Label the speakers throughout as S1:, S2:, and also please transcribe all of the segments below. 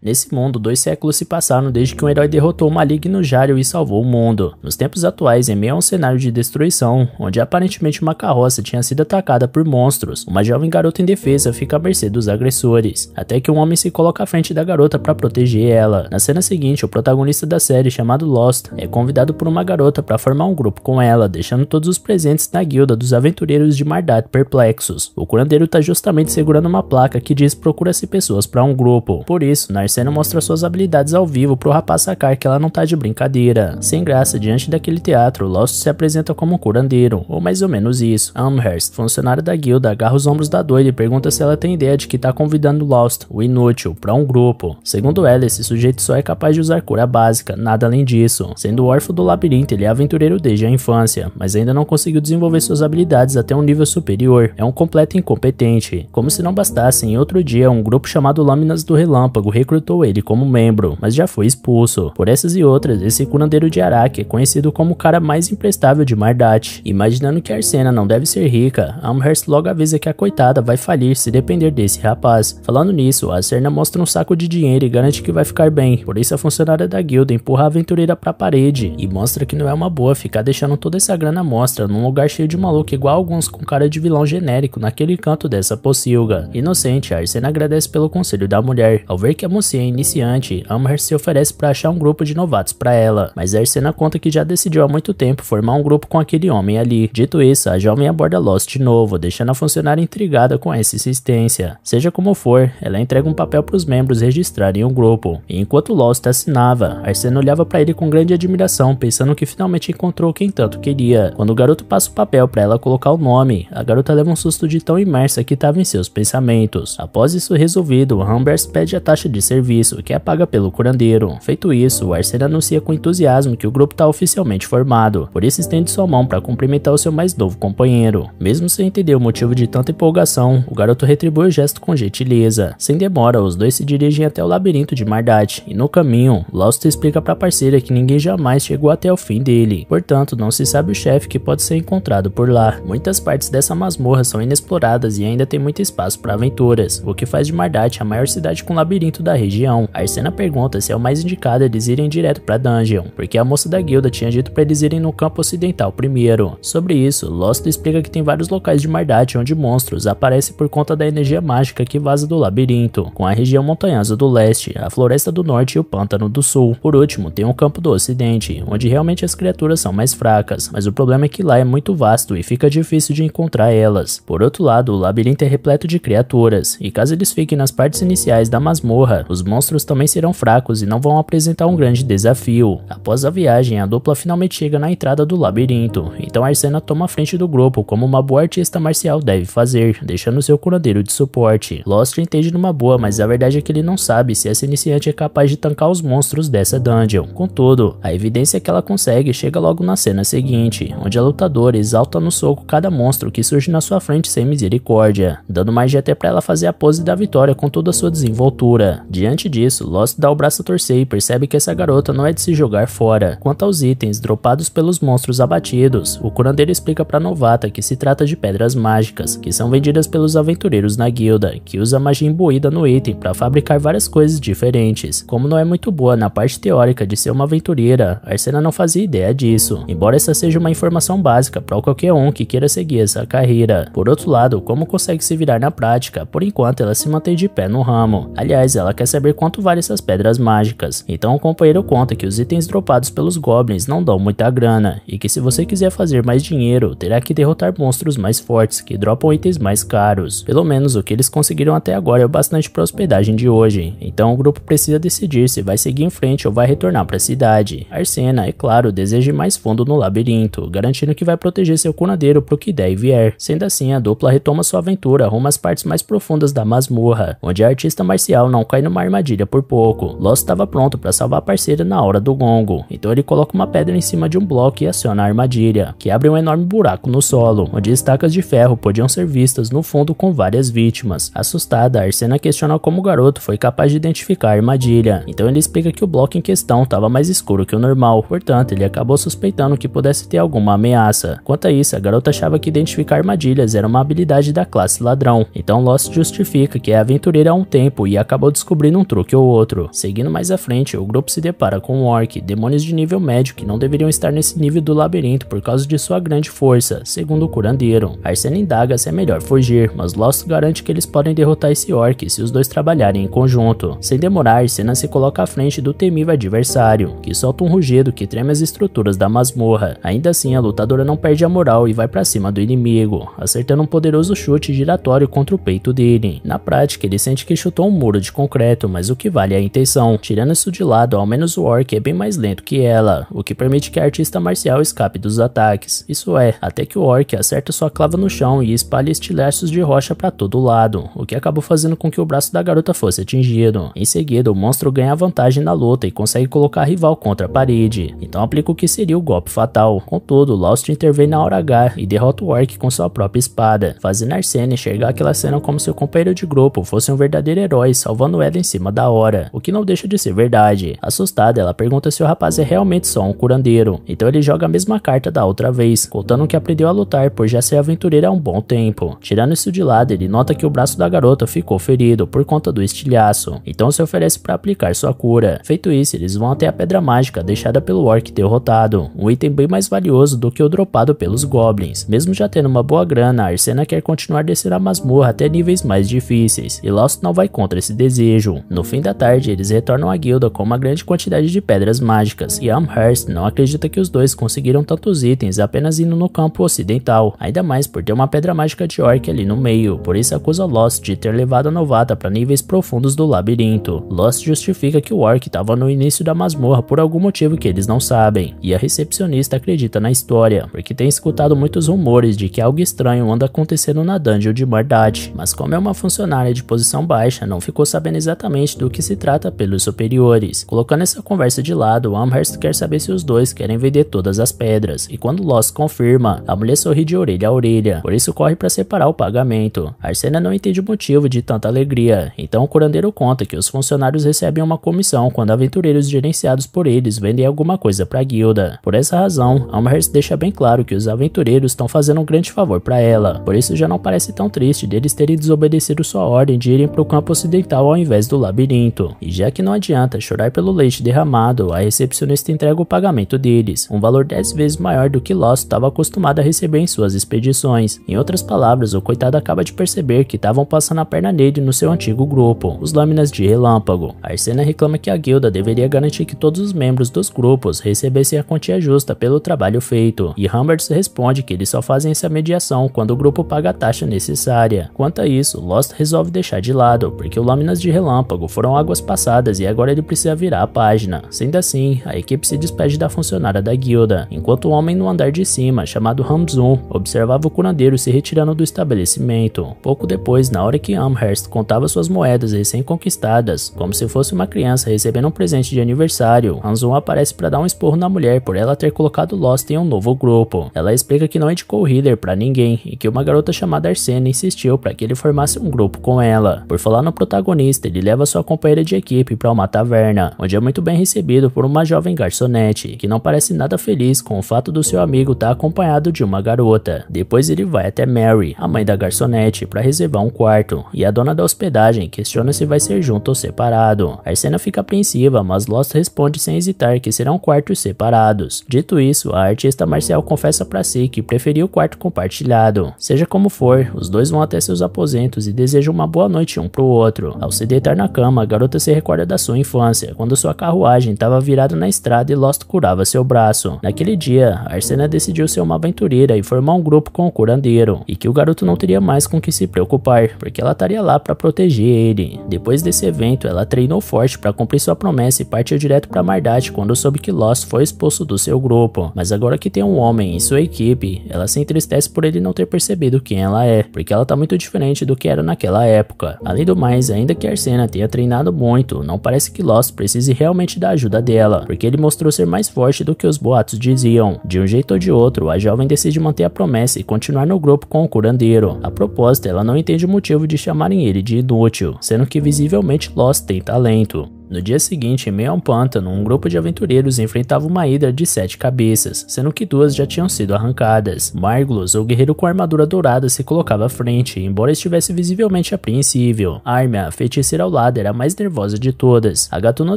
S1: Nesse mundo, 2 séculos se passaram desde que um herói derrotou o maligno Jariel e salvou o mundo. Nos tempos atuais, em meio a um cenário de destruição, onde aparentemente uma carroça tinha sido atacada por monstros, uma jovem garota indefesa fica à mercê dos agressores, até que um homem se coloca à frente da garota para proteger ela. Na cena seguinte, o protagonista da série, chamado Lost, é convidado por uma garota para formar um grupo com ela, deixando todos os presentes na guilda dos aventureiros de Mardat perplexos. O curandeiro está justamente segurando uma placa que diz procura-se pessoas para um grupo. Por isso, Narcena mostra suas habilidades ao vivo pro rapaz sacar que ela não tá de brincadeira. Sem graça, diante daquele teatro, Lost se apresenta como um curandeiro, ou mais ou menos isso. Amherst, funcionário da guilda, agarra os ombros da doida e pergunta se ela tem ideia de que tá convidando Lost, o inútil, para um grupo. Segundo ela, esse sujeito só é capaz de usar cura básica, nada além disso. Sendo órfão do labirinto, ele é aventureiro desde a infância, mas ainda não conseguiu desenvolver suas habilidades até um nível superior. É um completo incompetente. Como se não bastasse, em outro dia, um grupo chamado Lâminas do Relâmpago recrutou ele como membro, mas já foi expulso. Por essas e outras, esse curandeiro de Arak é conhecido como o cara mais imprestável de Mardat. Imaginando que Arsena não deve ser rica, Amherst logo avisa que a coitada vai falir se depender desse rapaz. Falando nisso, a Serna mostra um saco de dinheiro e garante que vai ficar bem. Por isso a funcionária da guilda empurra a aventureira pra parede e mostra que não é uma boa ficar deixando toda essa grana à mostra num lugar cheio de maluco igual alguns com cara de vilão genérico naquele canto dessa pocilga. Inocente, a Arsena agradece pelo conselho da mulher. Ao ver que a mocinha é iniciante, Amherst se oferece para achar um grupo de novatos para ela, mas a Arsena conta que já decidiu há muito tempo formar um grupo com aquele homem ali. Dito isso, a jovem aborda Lost de novo, deixando a funcionária intrigada com essa insistência. Seja como for, ela entrega um papel para os membros registrarem um grupo, e enquanto Lost assinava, Arsena olhava para ele com grande admiração, pensando que finalmente encontrou quem tanto queria. Quando o garoto passa o papel para ela colocar o nome, a garota leva um susto de tão imersa que estava em seus pensamentos. Após isso resolvido, Amherst pede a taxa de serviço, que é paga pelo curandeiro. Feito isso, Arsena anuncia com entusiasmo que o grupo está oficialmente formado, por isso estende sua mão para cumprimentar o seu mais novo companheiro. Mesmo sem entender o motivo de tanta empolgação, o garoto retribui o gesto com gentileza. Sem demora, os dois se dirigem até o labirinto de Mardat, e no caminho, Lost explica para a parceira que ninguém jamais chegou até o fim dele, portanto não se sabe o chefe que pode ser encontrado por lá. Muitas partes dessa masmorra são inexploradas e ainda tem muito espaço para aventuras, o que faz de Mardat a maior cidade com labirinto da região. Arsena pergunta se é o mais indicado eles irem direto pra dungeon, porque a moça da guilda tinha dito pra eles irem no campo ocidental primeiro. Sobre isso, Lost explica que tem vários locais de Mardat onde monstros aparecem por conta da energia mágica que vaza do labirinto, com a região montanhosa do leste, a floresta do norte e o pântano do sul. Por último, tem o campo do ocidente, onde realmente as criaturas são mais fracas, mas o problema é que lá é muito vasto e fica difícil de encontrar elas. Por outro lado, o labirinto é repleto de criaturas, e caso eles fiquem nas partes iniciais da masmorra, os monstros também serão fracos e não vão apresentar um grande desafio. Após a viagem, a dupla finalmente chega na entrada do labirinto, então Arsena toma a frente do grupo como uma boa artista marcial deve fazer, deixando seu curandeiro de suporte. Lost entende numa boa, mas a verdade é que ele não sabe se essa iniciante é capaz de tancar os monstros dessa dungeon. Contudo, a evidência que ela consegue chega logo na cena seguinte, onde a lutadora exalta no soco cada monstro que surge na sua frente sem misericórdia, dando margem até para ela fazer a pose da vitória com toda a sua desenvoltura. Diante disso, Lost dá o braço a torcer e percebe que essa garota não é de se jogar fora. Quanto aos itens dropados pelos monstros abatidos, o curandeiro explica pra novata que se trata de pedras mágicas, que são vendidas pelos aventureiros na guilda, que usa magia imbuída no item para fabricar várias coisas diferentes. Como não é muito boa na parte teórica de ser uma aventureira, Arsena não fazia ideia disso, embora essa seja uma informação básica para qualquer um que queira seguir essa carreira. Por outro lado, como consegue se virar na prática, por enquanto ela se mantém de pé no ramo. Aliás, ela quer saber quanto vale essas pedras mágicas, então o companheiro conta que os itens dropados pelos goblins não dão muita grana, e que se você quiser fazer mais dinheiro, terá que derrotar monstros mais fortes, que dropam itens mais caros. Pelo menos o que eles conseguiram até agora é o bastante para a hospedagem de hoje, então o grupo precisa decidir se vai seguir em frente ou vai retornar para a cidade. Arsena, é claro, deseja ir mais fundo no labirinto, garantindo que vai proteger seu curandeiro pro que der e vier. Sendo assim, a dupla retoma sua aventura rumo às partes mais profundas da masmorra, onde a artista marcial não cai numa armadilha por pouco. Lost estava pronto para salvar a parceira na hora do gongo, então ele coloca uma pedra em cima de um bloco e aciona a armadilha, que abre um enorme buraco no solo, onde estacas de ferro podiam ser vistas no fundo com várias vítimas. Assustada, Arsena questiona como o garoto foi capaz de identificar a armadilha, então ele explica que o bloco em questão estava mais escuro que o normal, portanto ele acabou suspeitando que pudesse ter alguma ameaça. Quanto a isso, a garota achava que identificar armadilhas era uma habilidade da classe ladrão, então Lost justifica que é aventureira há um tempo e acabou descobrindo cobrindo um truque ou outro. Seguindo mais à frente, o grupo se depara com um orc, demônios de nível médio que não deveriam estar nesse nível do labirinto por causa de sua grande força, segundo o curandeiro. Arsena indaga se é melhor fugir, mas Lost garante que eles podem derrotar esse orc se os dois trabalharem em conjunto. Sem demorar, Arsena se coloca à frente do temível adversário, que solta um rugido que treme as estruturas da masmorra. Ainda assim, a lutadora não perde a moral e vai pra cima do inimigo, acertando um poderoso chute giratório contra o peito dele. Na prática, ele sente que chutou um muro de concreto, mas o que vale é a intenção. Tirando isso de lado, ao menos o orc é bem mais lento que ela, o que permite que a artista marcial escape dos ataques. Isso é, até que o orc acerta sua clava no chão e espalha estilhaços de rocha para todo lado, o que acabou fazendo com que o braço da garota fosse atingido. Em seguida, o monstro ganha vantagem na luta e consegue colocar a rival contra a parede, então aplica o que seria o golpe fatal. Contudo, Lost intervém na hora H e derrota o orc com sua própria espada, fazendo Arsena enxergar aquela cena como seu companheiro de grupo fosse um verdadeiro herói, salvando ela em cima da hora, o que não deixa de ser verdade. Assustada, ela pergunta se o rapaz é realmente só um curandeiro, então ele joga a mesma carta da outra vez, contando que aprendeu a lutar por já ser aventureiro há um bom tempo. Tirando isso de lado, ele nota que o braço da garota ficou ferido por conta do estilhaço, então se oferece para aplicar sua cura. Feito isso, eles vão até a pedra mágica deixada pelo orc derrotado, um item bem mais valioso do que o dropado pelos goblins. Mesmo já tendo uma boa grana, Arsena quer continuar descendo a masmorra até níveis mais difíceis, e Lost não vai contra esse desejo. No fim da tarde, eles retornam à guilda com uma grande quantidade de pedras mágicas, e Amherst não acredita que os dois conseguiram tantos itens apenas indo no campo ocidental, ainda mais por ter uma pedra mágica de orc ali no meio, por isso acusa Lost de ter levado a novata para níveis profundos do labirinto. Lost justifica que o orc estava no início da masmorra por algum motivo que eles não sabem, e a recepcionista acredita na história, porque tem escutado muitos rumores de que algo estranho anda acontecendo na dungeon de Mordath, mas como é uma funcionária de posição baixa, não ficou sabendo exatamente do que se trata pelos superiores. Colocando essa conversa de lado, Amherst quer saber se os dois querem vender todas as pedras, e quando Lost confirma, a mulher sorri de orelha a orelha, por isso corre para separar o pagamento. Arsena não entende o motivo de tanta alegria, então o curandeiro conta que os funcionários recebem uma comissão quando aventureiros gerenciados por eles vendem alguma coisa para a guilda. Por essa razão, Amherst deixa bem claro que os aventureiros estão fazendo um grande favor para ela, por isso já não parece tão triste deles terem desobedecido sua ordem de irem para o campo ocidental ao invés do labirinto. E já que não adianta chorar pelo leite derramado, a recepcionista entrega o pagamento deles, um valor 10 vezes maior do que Lost estava acostumado a receber em suas expedições. Em outras palavras, o coitado acaba de perceber que estavam passando a perna nele no seu antigo grupo, os Lâminas de Relâmpago. Arsena reclama que a guilda deveria garantir que todos os membros dos grupos recebessem a quantia justa pelo trabalho feito, e Humberts responde que eles só fazem essa mediação quando o grupo paga a taxa necessária. Quanto a isso, Lost resolve deixar de lado, porque o Lâminas de Relâmpago foram águas passadas e agora ele precisa virar a página. Sendo assim, a equipe se despede da funcionária da guilda, enquanto o homem no andar de cima, chamado Hamzum, observava o curandeiro se retirando do estabelecimento. Pouco depois, na hora que Amherst contava suas moedas recém-conquistadas, como se fosse uma criança recebendo um presente de aniversário, Hamzum aparece para dar um esporro na mulher por ela ter colocado Lost em um novo grupo. Ela explica que não indicou o healer para ninguém e que uma garota chamada Arsena insistiu para que ele formasse um grupo com ela. Por falar no protagonista, ele leva sua companheira de equipe para uma taverna, onde é muito bem recebido por uma jovem garçonete, que não parece nada feliz com o fato do seu amigo estar acompanhado de uma garota. Depois ele vai até Mary, a mãe da garçonete, para reservar um quarto, e a dona da hospedagem questiona se vai ser junto ou separado. Arsena fica apreensiva, mas Lost responde sem hesitar que serão quartos separados. Dito isso, a artista marcial confessa para si que preferia o quarto compartilhado. Seja como for, os dois vão até seus aposentos e desejam uma boa noite um pro outro. Ao se deitar na cama, a garota se recorda da sua infância, quando sua carruagem estava virada na estrada e Lost curava seu braço. Naquele dia, Arsena decidiu ser uma aventureira e formar um grupo com o curandeiro, e que o garoto não teria mais com que se preocupar, porque ela estaria lá para proteger ele. Depois desse evento, ela treinou forte para cumprir sua promessa e partiu direto para Mordath quando soube que Lost foi expulso do seu grupo. Mas agora que tem um homem em sua equipe, ela se entristece por ele não ter percebido quem ela é, porque ela tá muito diferente do que era naquela época. Além do mais, ainda que Arsena tenha treinado muito, não parece que Lost precise realmente da ajuda dela, porque ele mostrou ser mais forte do que os boatos diziam. De um jeito ou de outro, a jovem decide manter a promessa e continuar no grupo com o curandeiro. A propósito, ela não entende o motivo de chamarem ele de inútil, sendo que visivelmente Lost tem talento. No dia seguinte, em meio a um pântano, um grupo de aventureiros enfrentava uma hidra de 7 cabeças, sendo que 2 já tinham sido arrancadas. Margulos, o guerreiro com armadura dourada, se colocava à frente, embora estivesse visivelmente apreensível. Armia, a feiticeira ao lado, era a mais nervosa de todas. A gatuna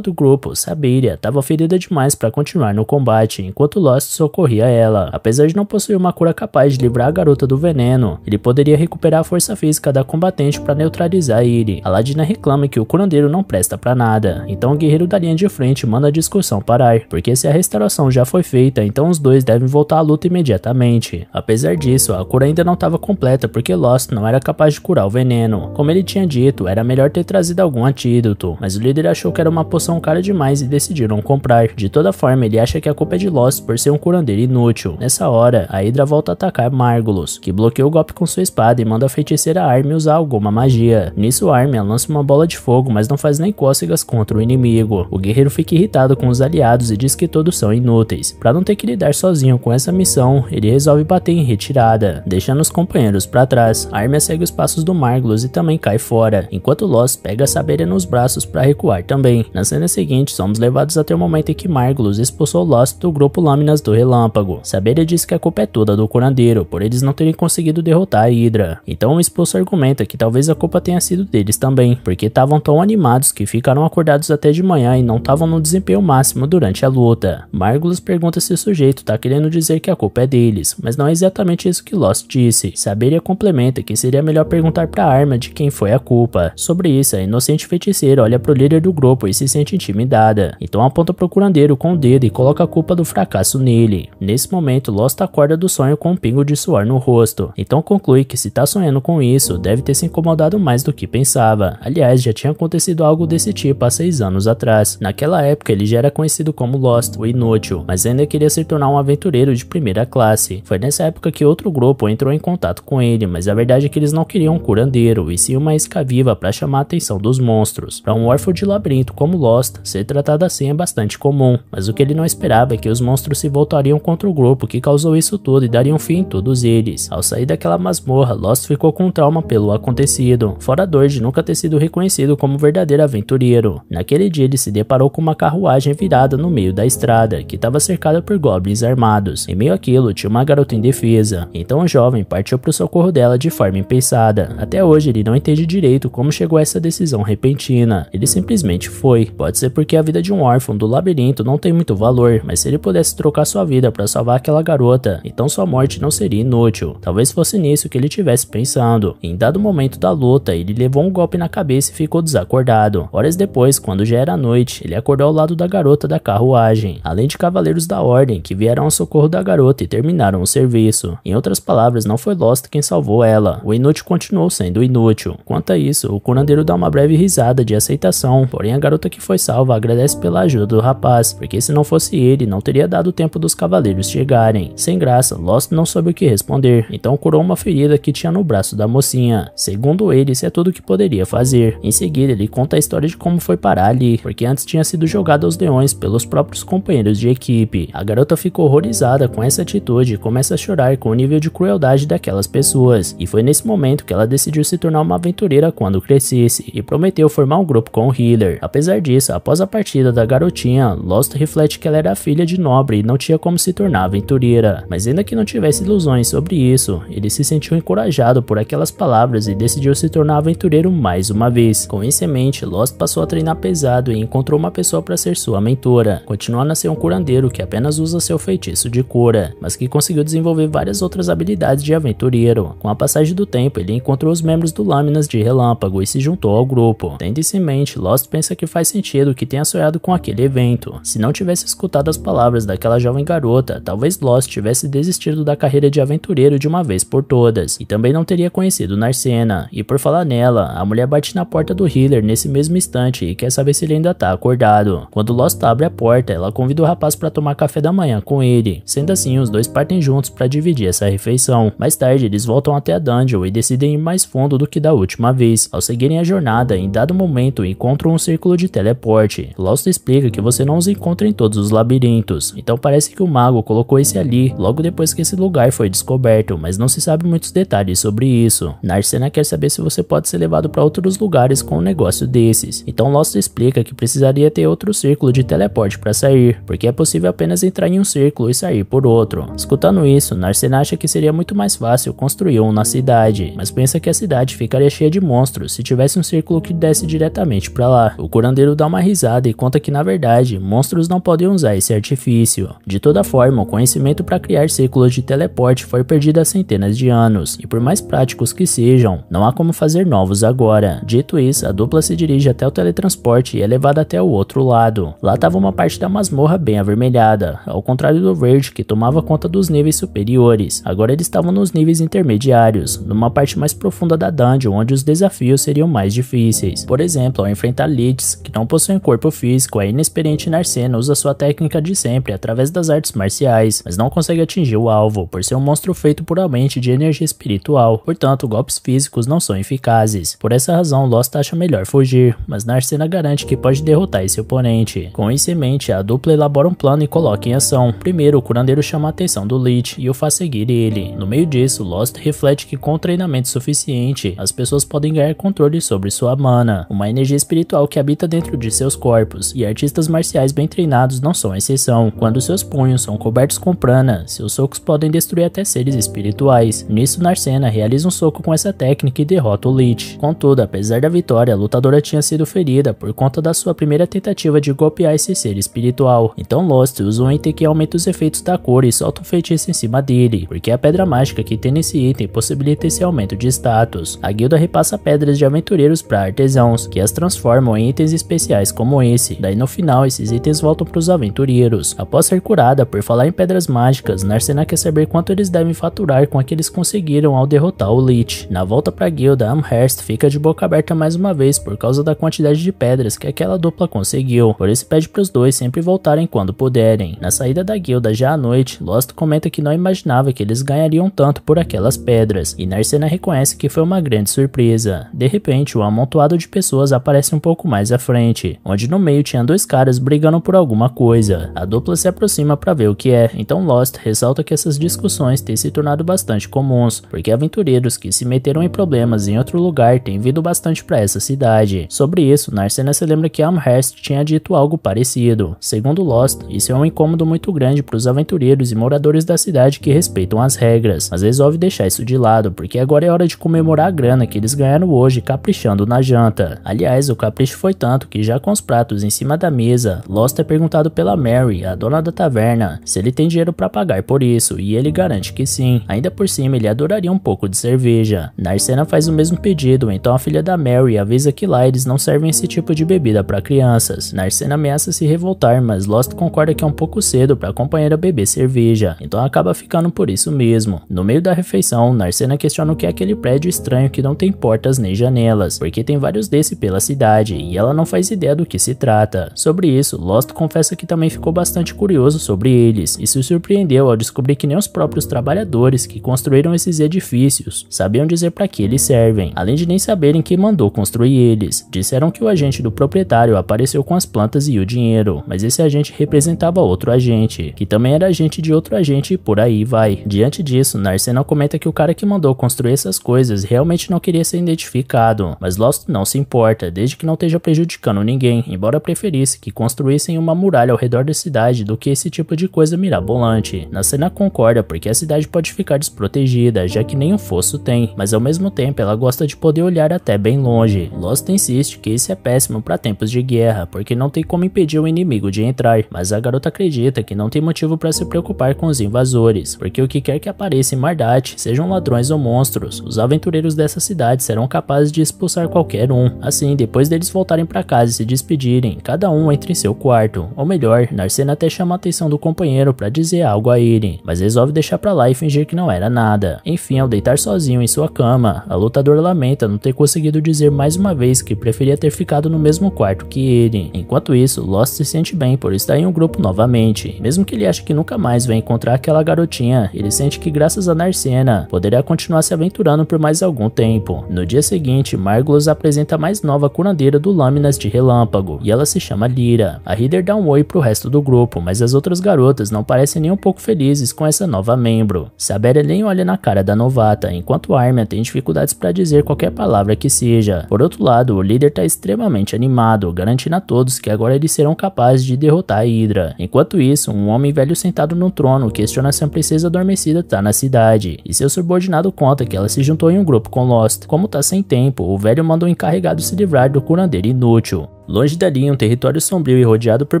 S1: do grupo, Saberia, estava ferida demais para continuar no combate, enquanto Lost socorria ela. Apesar de não possuir uma cura capaz de livrar a garota do veneno, ele poderia recuperar a força física da combatente para neutralizar ele. A Ladina reclama que o curandeiro não presta para nada, então o guerreiro da linha de frente manda a discussão parar, porque se a restauração já foi feita, então os dois devem voltar à luta imediatamente. Apesar disso, a cura ainda não estava completa porque Lost não era capaz de curar o veneno. Como ele tinha dito, era melhor ter trazido algum antídoto, mas o líder achou que era uma poção cara demais e decidiram comprar. De toda forma, ele acha que a culpa é de Lost por ser um curandeiro inútil. Nessa hora, a Hydra volta a atacar Margulos, que bloqueia o golpe com sua espada e manda a feiticeira Armia usar alguma magia. Nisso, Armia lança uma bola de fogo, mas não faz nem cócegas contra o inimigo. O guerreiro fica irritado com os aliados e diz que todos são inúteis. Para não ter que lidar sozinho com essa missão, ele resolve bater em retirada, deixando os companheiros para trás. Armia segue os passos do Margulos e também cai fora, enquanto Lost pega a Saberia nos braços para recuar também. Na cena seguinte, somos levados até o momento em que Margulos expulsou Lost do grupo Lâminas do Relâmpago. Saberia diz que a culpa é toda do curandeiro, por eles não terem conseguido derrotar a Hydra. Então o expulso argumenta que talvez a culpa tenha sido deles também, porque estavam tão animados que ficaram acordados até de manhã e não estavam no desempenho máximo durante a luta. Margulos pergunta se o sujeito tá querendo dizer que a culpa é deles, mas não é exatamente isso que Lost disse. Saberia complementa que seria melhor perguntar pra Arma de quem foi a culpa. Sobre isso, a inocente feiticeira olha pro líder do grupo e se sente intimidada, então aponta pro curandeiro com o dedo e coloca a culpa do fracasso nele. Nesse momento, Lost acorda do sonho com um pingo de suor no rosto, então conclui que se tá sonhando com isso, deve ter se incomodado mais do que pensava. Aliás, já tinha acontecido algo desse tipo há 6 anos atrás. Naquela época, ele já era conhecido como Lost, o inútil, mas ainda queria se tornar um aventureiro de primeira classe. Foi nessa época que outro grupo entrou em contato com ele, mas a verdade é que eles não queriam um curandeiro, e sim uma isca viva para chamar a atenção dos monstros. Para um órfão de labirinto como Lost, ser tratado assim é bastante comum, mas o que ele não esperava é que os monstros se voltariam contra o grupo que causou isso tudo e dariam fim em todos eles. Ao sair daquela masmorra, Lost ficou com trauma pelo acontecido, fora a dor de nunca ter sido reconhecido como verdadeiro aventureiro. Naquele dia ele se deparou com uma carruagem virada no meio da estrada, que estava cercada por goblins armados. Em meio àquilo, tinha uma garota indefesa, então o jovem partiu para o socorro dela de forma impensada. Até hoje ele não entende direito como chegou a essa decisão repentina, ele simplesmente foi. Pode ser porque a vida de um órfão do labirinto não tem muito valor, mas se ele pudesse trocar sua vida para salvar aquela garota, então sua morte não seria inútil. Talvez fosse nisso que ele estivesse pensando. Em dado momento da luta, ele levou um golpe na cabeça e ficou desacordado. Horas depois, quando já era noite, ele acordou ao lado da garota da carruagem, além de cavaleiros da ordem que vieram ao socorro da garota e terminaram o serviço. Em outras palavras, não foi Lost quem salvou ela, o inútil continuou sendo inútil. Quanto a isso, o curandeiro dá uma breve risada de aceitação, porém a garota que foi salva agradece pela ajuda do rapaz, porque se não fosse ele, não teria dado tempo dos cavaleiros chegarem. Sem graça, Lost não soube o que responder, então curou uma ferida que tinha no braço da mocinha. Segundo ele, isso é tudo o que poderia fazer. Em seguida, ele conta a história de como foi parar ali, porque antes tinha sido jogado aos leões pelos próprios companheiros de equipe. A garota ficou horrorizada com essa atitude e começa a chorar com o nível de crueldade daquelas pessoas, e foi nesse momento que ela decidiu se tornar uma aventureira quando crescesse, e prometeu formar um grupo com o Healer. Apesar disso, após a partida da garotinha, Lost reflete que ela era filha de nobre e não tinha como se tornar aventureira, mas ainda que não tivesse ilusões sobre isso, ele se sentiu encorajado por aquelas palavras e decidiu se tornar aventureiro mais uma vez. Com isso em mente, Lost passou a treinar pesado e encontrou uma pessoa para ser sua mentora, continuando a ser um curandeiro que apenas usa seu feitiço de cura, mas que conseguiu desenvolver várias outras habilidades de aventureiro. Com a passagem do tempo, ele encontrou os membros do Lâminas de Relâmpago e se juntou ao grupo. Tendo isso em mente, Lost pensa que faz sentido que tenha sonhado com aquele evento. Se não tivesse escutado as palavras daquela jovem garota, talvez Lost tivesse desistido da carreira de aventureiro de uma vez por todas, e também não teria conhecido Narcena. E por falar nela, a mulher bate na porta do Healer nesse mesmo instante e quer saber se ele ainda tá acordado. Quando Lost abre a porta, ela convida o rapaz para tomar café da manhã com ele. Sendo assim, os dois partem juntos para dividir essa refeição. Mais tarde, eles voltam até a dungeon e decidem ir mais fundo do que da última vez. Ao seguirem a jornada, em dado momento, encontram um círculo de teleporte. Lost explica que você não os encontra em todos os labirintos, então parece que o mago colocou esse ali logo depois que esse lugar foi descoberto, mas não se sabe muitos detalhes sobre isso. Narcena quer saber se você pode ser levado para outros lugares com um negócio desses, então Lost explica que precisaria ter outro círculo de teleporte para sair, porque é possível apenas entrar em um círculo e sair por outro. Escutando isso, Narcena acha que seria muito mais fácil construir um na cidade, mas pensa que a cidade ficaria cheia de monstros se tivesse um círculo que desse diretamente para lá. O curandeiro dá uma risada e conta que na verdade, monstros não podem usar esse artifício. De toda forma, o conhecimento para criar círculos de teleporte foi perdido há centenas de anos, e por mais práticos que sejam, não há como fazer novos agora. Dito isso, a dupla se dirige até o teletransporte e é levada até o outro lado. Lá estava uma parte da masmorra bem avermelhada, ao contrário do verde que tomava conta dos níveis superiores. Agora eles estavam nos níveis intermediários, numa parte mais profunda da dungeon, onde os desafios seriam mais difíceis. Por exemplo, ao enfrentar Lichs, que não possuem corpo físico, a inexperiente Narcena usa sua técnica de sempre através das artes marciais, mas não consegue atingir o alvo, por ser um monstro feito puramente de energia espiritual. Portanto, golpes físicos não são eficazes. Por essa razão, Lost acha melhor fugir, mas Narcena garante que pode derrotar esse oponente. Com isso em mente, a dupla elabora um plano e coloca em ação. Primeiro, o curandeiro chama a atenção do Lich e o faz seguir ele. No meio disso, Lost reflete que com treinamento suficiente, as pessoas podem ganhar controle sobre sua mana, uma energia espiritual que habita dentro de seus corpos, e artistas marciais bem treinados não são exceção. Quando seus punhos são cobertos com prana, seus socos podem destruir até seres espirituais. Nisso, Narcena realiza um soco com essa técnica e derrota o Lich. Contudo, apesar da vitória, a lutadora tinha sido ferida por conta da sua primeira tentativa de golpear esse ser espiritual. Então Lost usa um item que aumenta os efeitos da cor e solta um feitiço em cima dele, porque a pedra mágica que tem nesse item possibilita esse aumento de status. A guilda repassa pedras de aventureiros para artesãos, que as transformam em itens especiais como esse. Daí no final, esses itens voltam para os aventureiros. Após ser curada por falar em pedras mágicas, Narcena quer saber quanto eles devem faturar com a que eles conseguiram ao derrotar o Lich. Na volta para a guilda, Amherst fica de boca aberta mais uma vez por causa da quantidade de pedras que aquela dupla conseguiu, por isso pede para os dois sempre voltarem quando puderem. Na saída da guilda já à noite, Lost comenta que não imaginava que eles ganhariam tanto por aquelas pedras, e Narcena reconhece que foi uma grande surpresa. De repente, um amontoado de pessoas aparece um pouco mais à frente, onde no meio tinha dois caras brigando por alguma coisa. A dupla se aproxima para ver o que é, então Lost ressalta que essas discussões têm se tornado bastante comuns, porque aventureiros que se meteram em problemas em outro lugar têm vindo bastante para essa cidade. Sobre isso, Narcena se lembra que Amherst tinha dito algo parecido. Segundo Lost, isso é um incômodo muito grande para os aventureiros e moradores da cidade que respeitam as regras, mas resolve deixar isso de lado, porque agora é hora de comemorar a grana que eles ganharam hoje caprichando na janta. Aliás, o capricho foi tanto que já com os pratos em cima da mesa, Lost é perguntado pela Mary, a dona da taverna, se ele tem dinheiro para pagar por isso, e ele garante que sim. Ainda por cima, ele adoraria um pouco de cerveja. Narcena faz o mesmo pedido, então a filha da Mary avisa que lá eles não servem esse tipo de bebida para crianças. Narcena ameaça se revoltar, mas Lost concorda que é um pouco cedo para a companheira beber cerveja, então acaba ficando por isso mesmo. No meio da refeição, Narcena questiona o que é aquele prédio estranho que não tem portas nem janelas, porque tem vários desses pela cidade, e ela não faz ideia do que se trata. Sobre isso, Lost confessa que também ficou bastante curioso sobre eles, e se surpreendeu ao descobrir que nem os próprios trabalhadores que construíram esses edifícios sabiam dizer para que eles servem, além de nem saberem quem mandou construir eles. Disseram que o agente do proprietário apareceu com as plantas e o dinheiro, mas esse agente representava outro agente, que também era agente de outro agente e por aí vai. Diante disso, Narcena comenta que o cara que mandou construir essas coisas realmente não queria ser identificado, mas Lost não se importa, desde que não esteja prejudicando ninguém, embora preferisse que construíssem uma muralha ao redor da cidade do que esse tipo de coisa mirabolante. Narcena concorda porque a cidade pode ficar desprotegida, já que nem um fosso tem, mas ao mesmo tempo ela gosta de poder olhar até bem longe. Lost insiste que isso é péssimo para tempos de guerra, porque não tem como impedir o inimigo de entrar, mas a garota acredita que não tem motivo para se preocupar com os invasores, porque o que quer que apareça em Mardat, sejam ladrões ou monstros, os aventureiros dessa cidade serão capazes de expulsar qualquer um. Assim, depois deles voltarem para casa e se despedirem, cada um entra em seu quarto, ou melhor, Narcena até chama a atenção do companheiro para dizer algo a ele, mas resolve deixar pra lá e fingir que não era nada. Enfim, ao deitar sozinho em sua cama, a lutadora lamenta não ter conseguido dizer mais uma vez que preferia ter ficado no mesmo quarto que ele. Enquanto isso, Lost se sente bem por estar em um grupo novamente. Mesmo que ele ache que nunca mais vai encontrar aquela garotinha, ele sente que graças a Narcena, poderia continuar se aventurando por mais algum tempo. No dia seguinte, Margulis apresenta a mais nova curandeira do Lâminas de Relâmpago, e ela se chama Lyra. A Heather dá um oi pro resto do grupo, mas as outras garotas não parecem nem um pouco felizes com essa nova membro. Saberia nem olha na cara da novata, enquanto Armia tem dificuldades para dizer qualquer palavra que seja. Por outro lado, o líder tá extremamente extremamente animado, garantindo a todos que agora eles serão capazes de derrotar a Hydra. Enquanto isso, um homem velho sentado no trono questiona se a princesa adormecida tá na cidade, e seu subordinado conta que ela se juntou em um grupo com Lost. Como tá sem tempo, o velho manda o encarregado se livrar do curandeiro inútil. Longe dali, em um território sombrio e rodeado por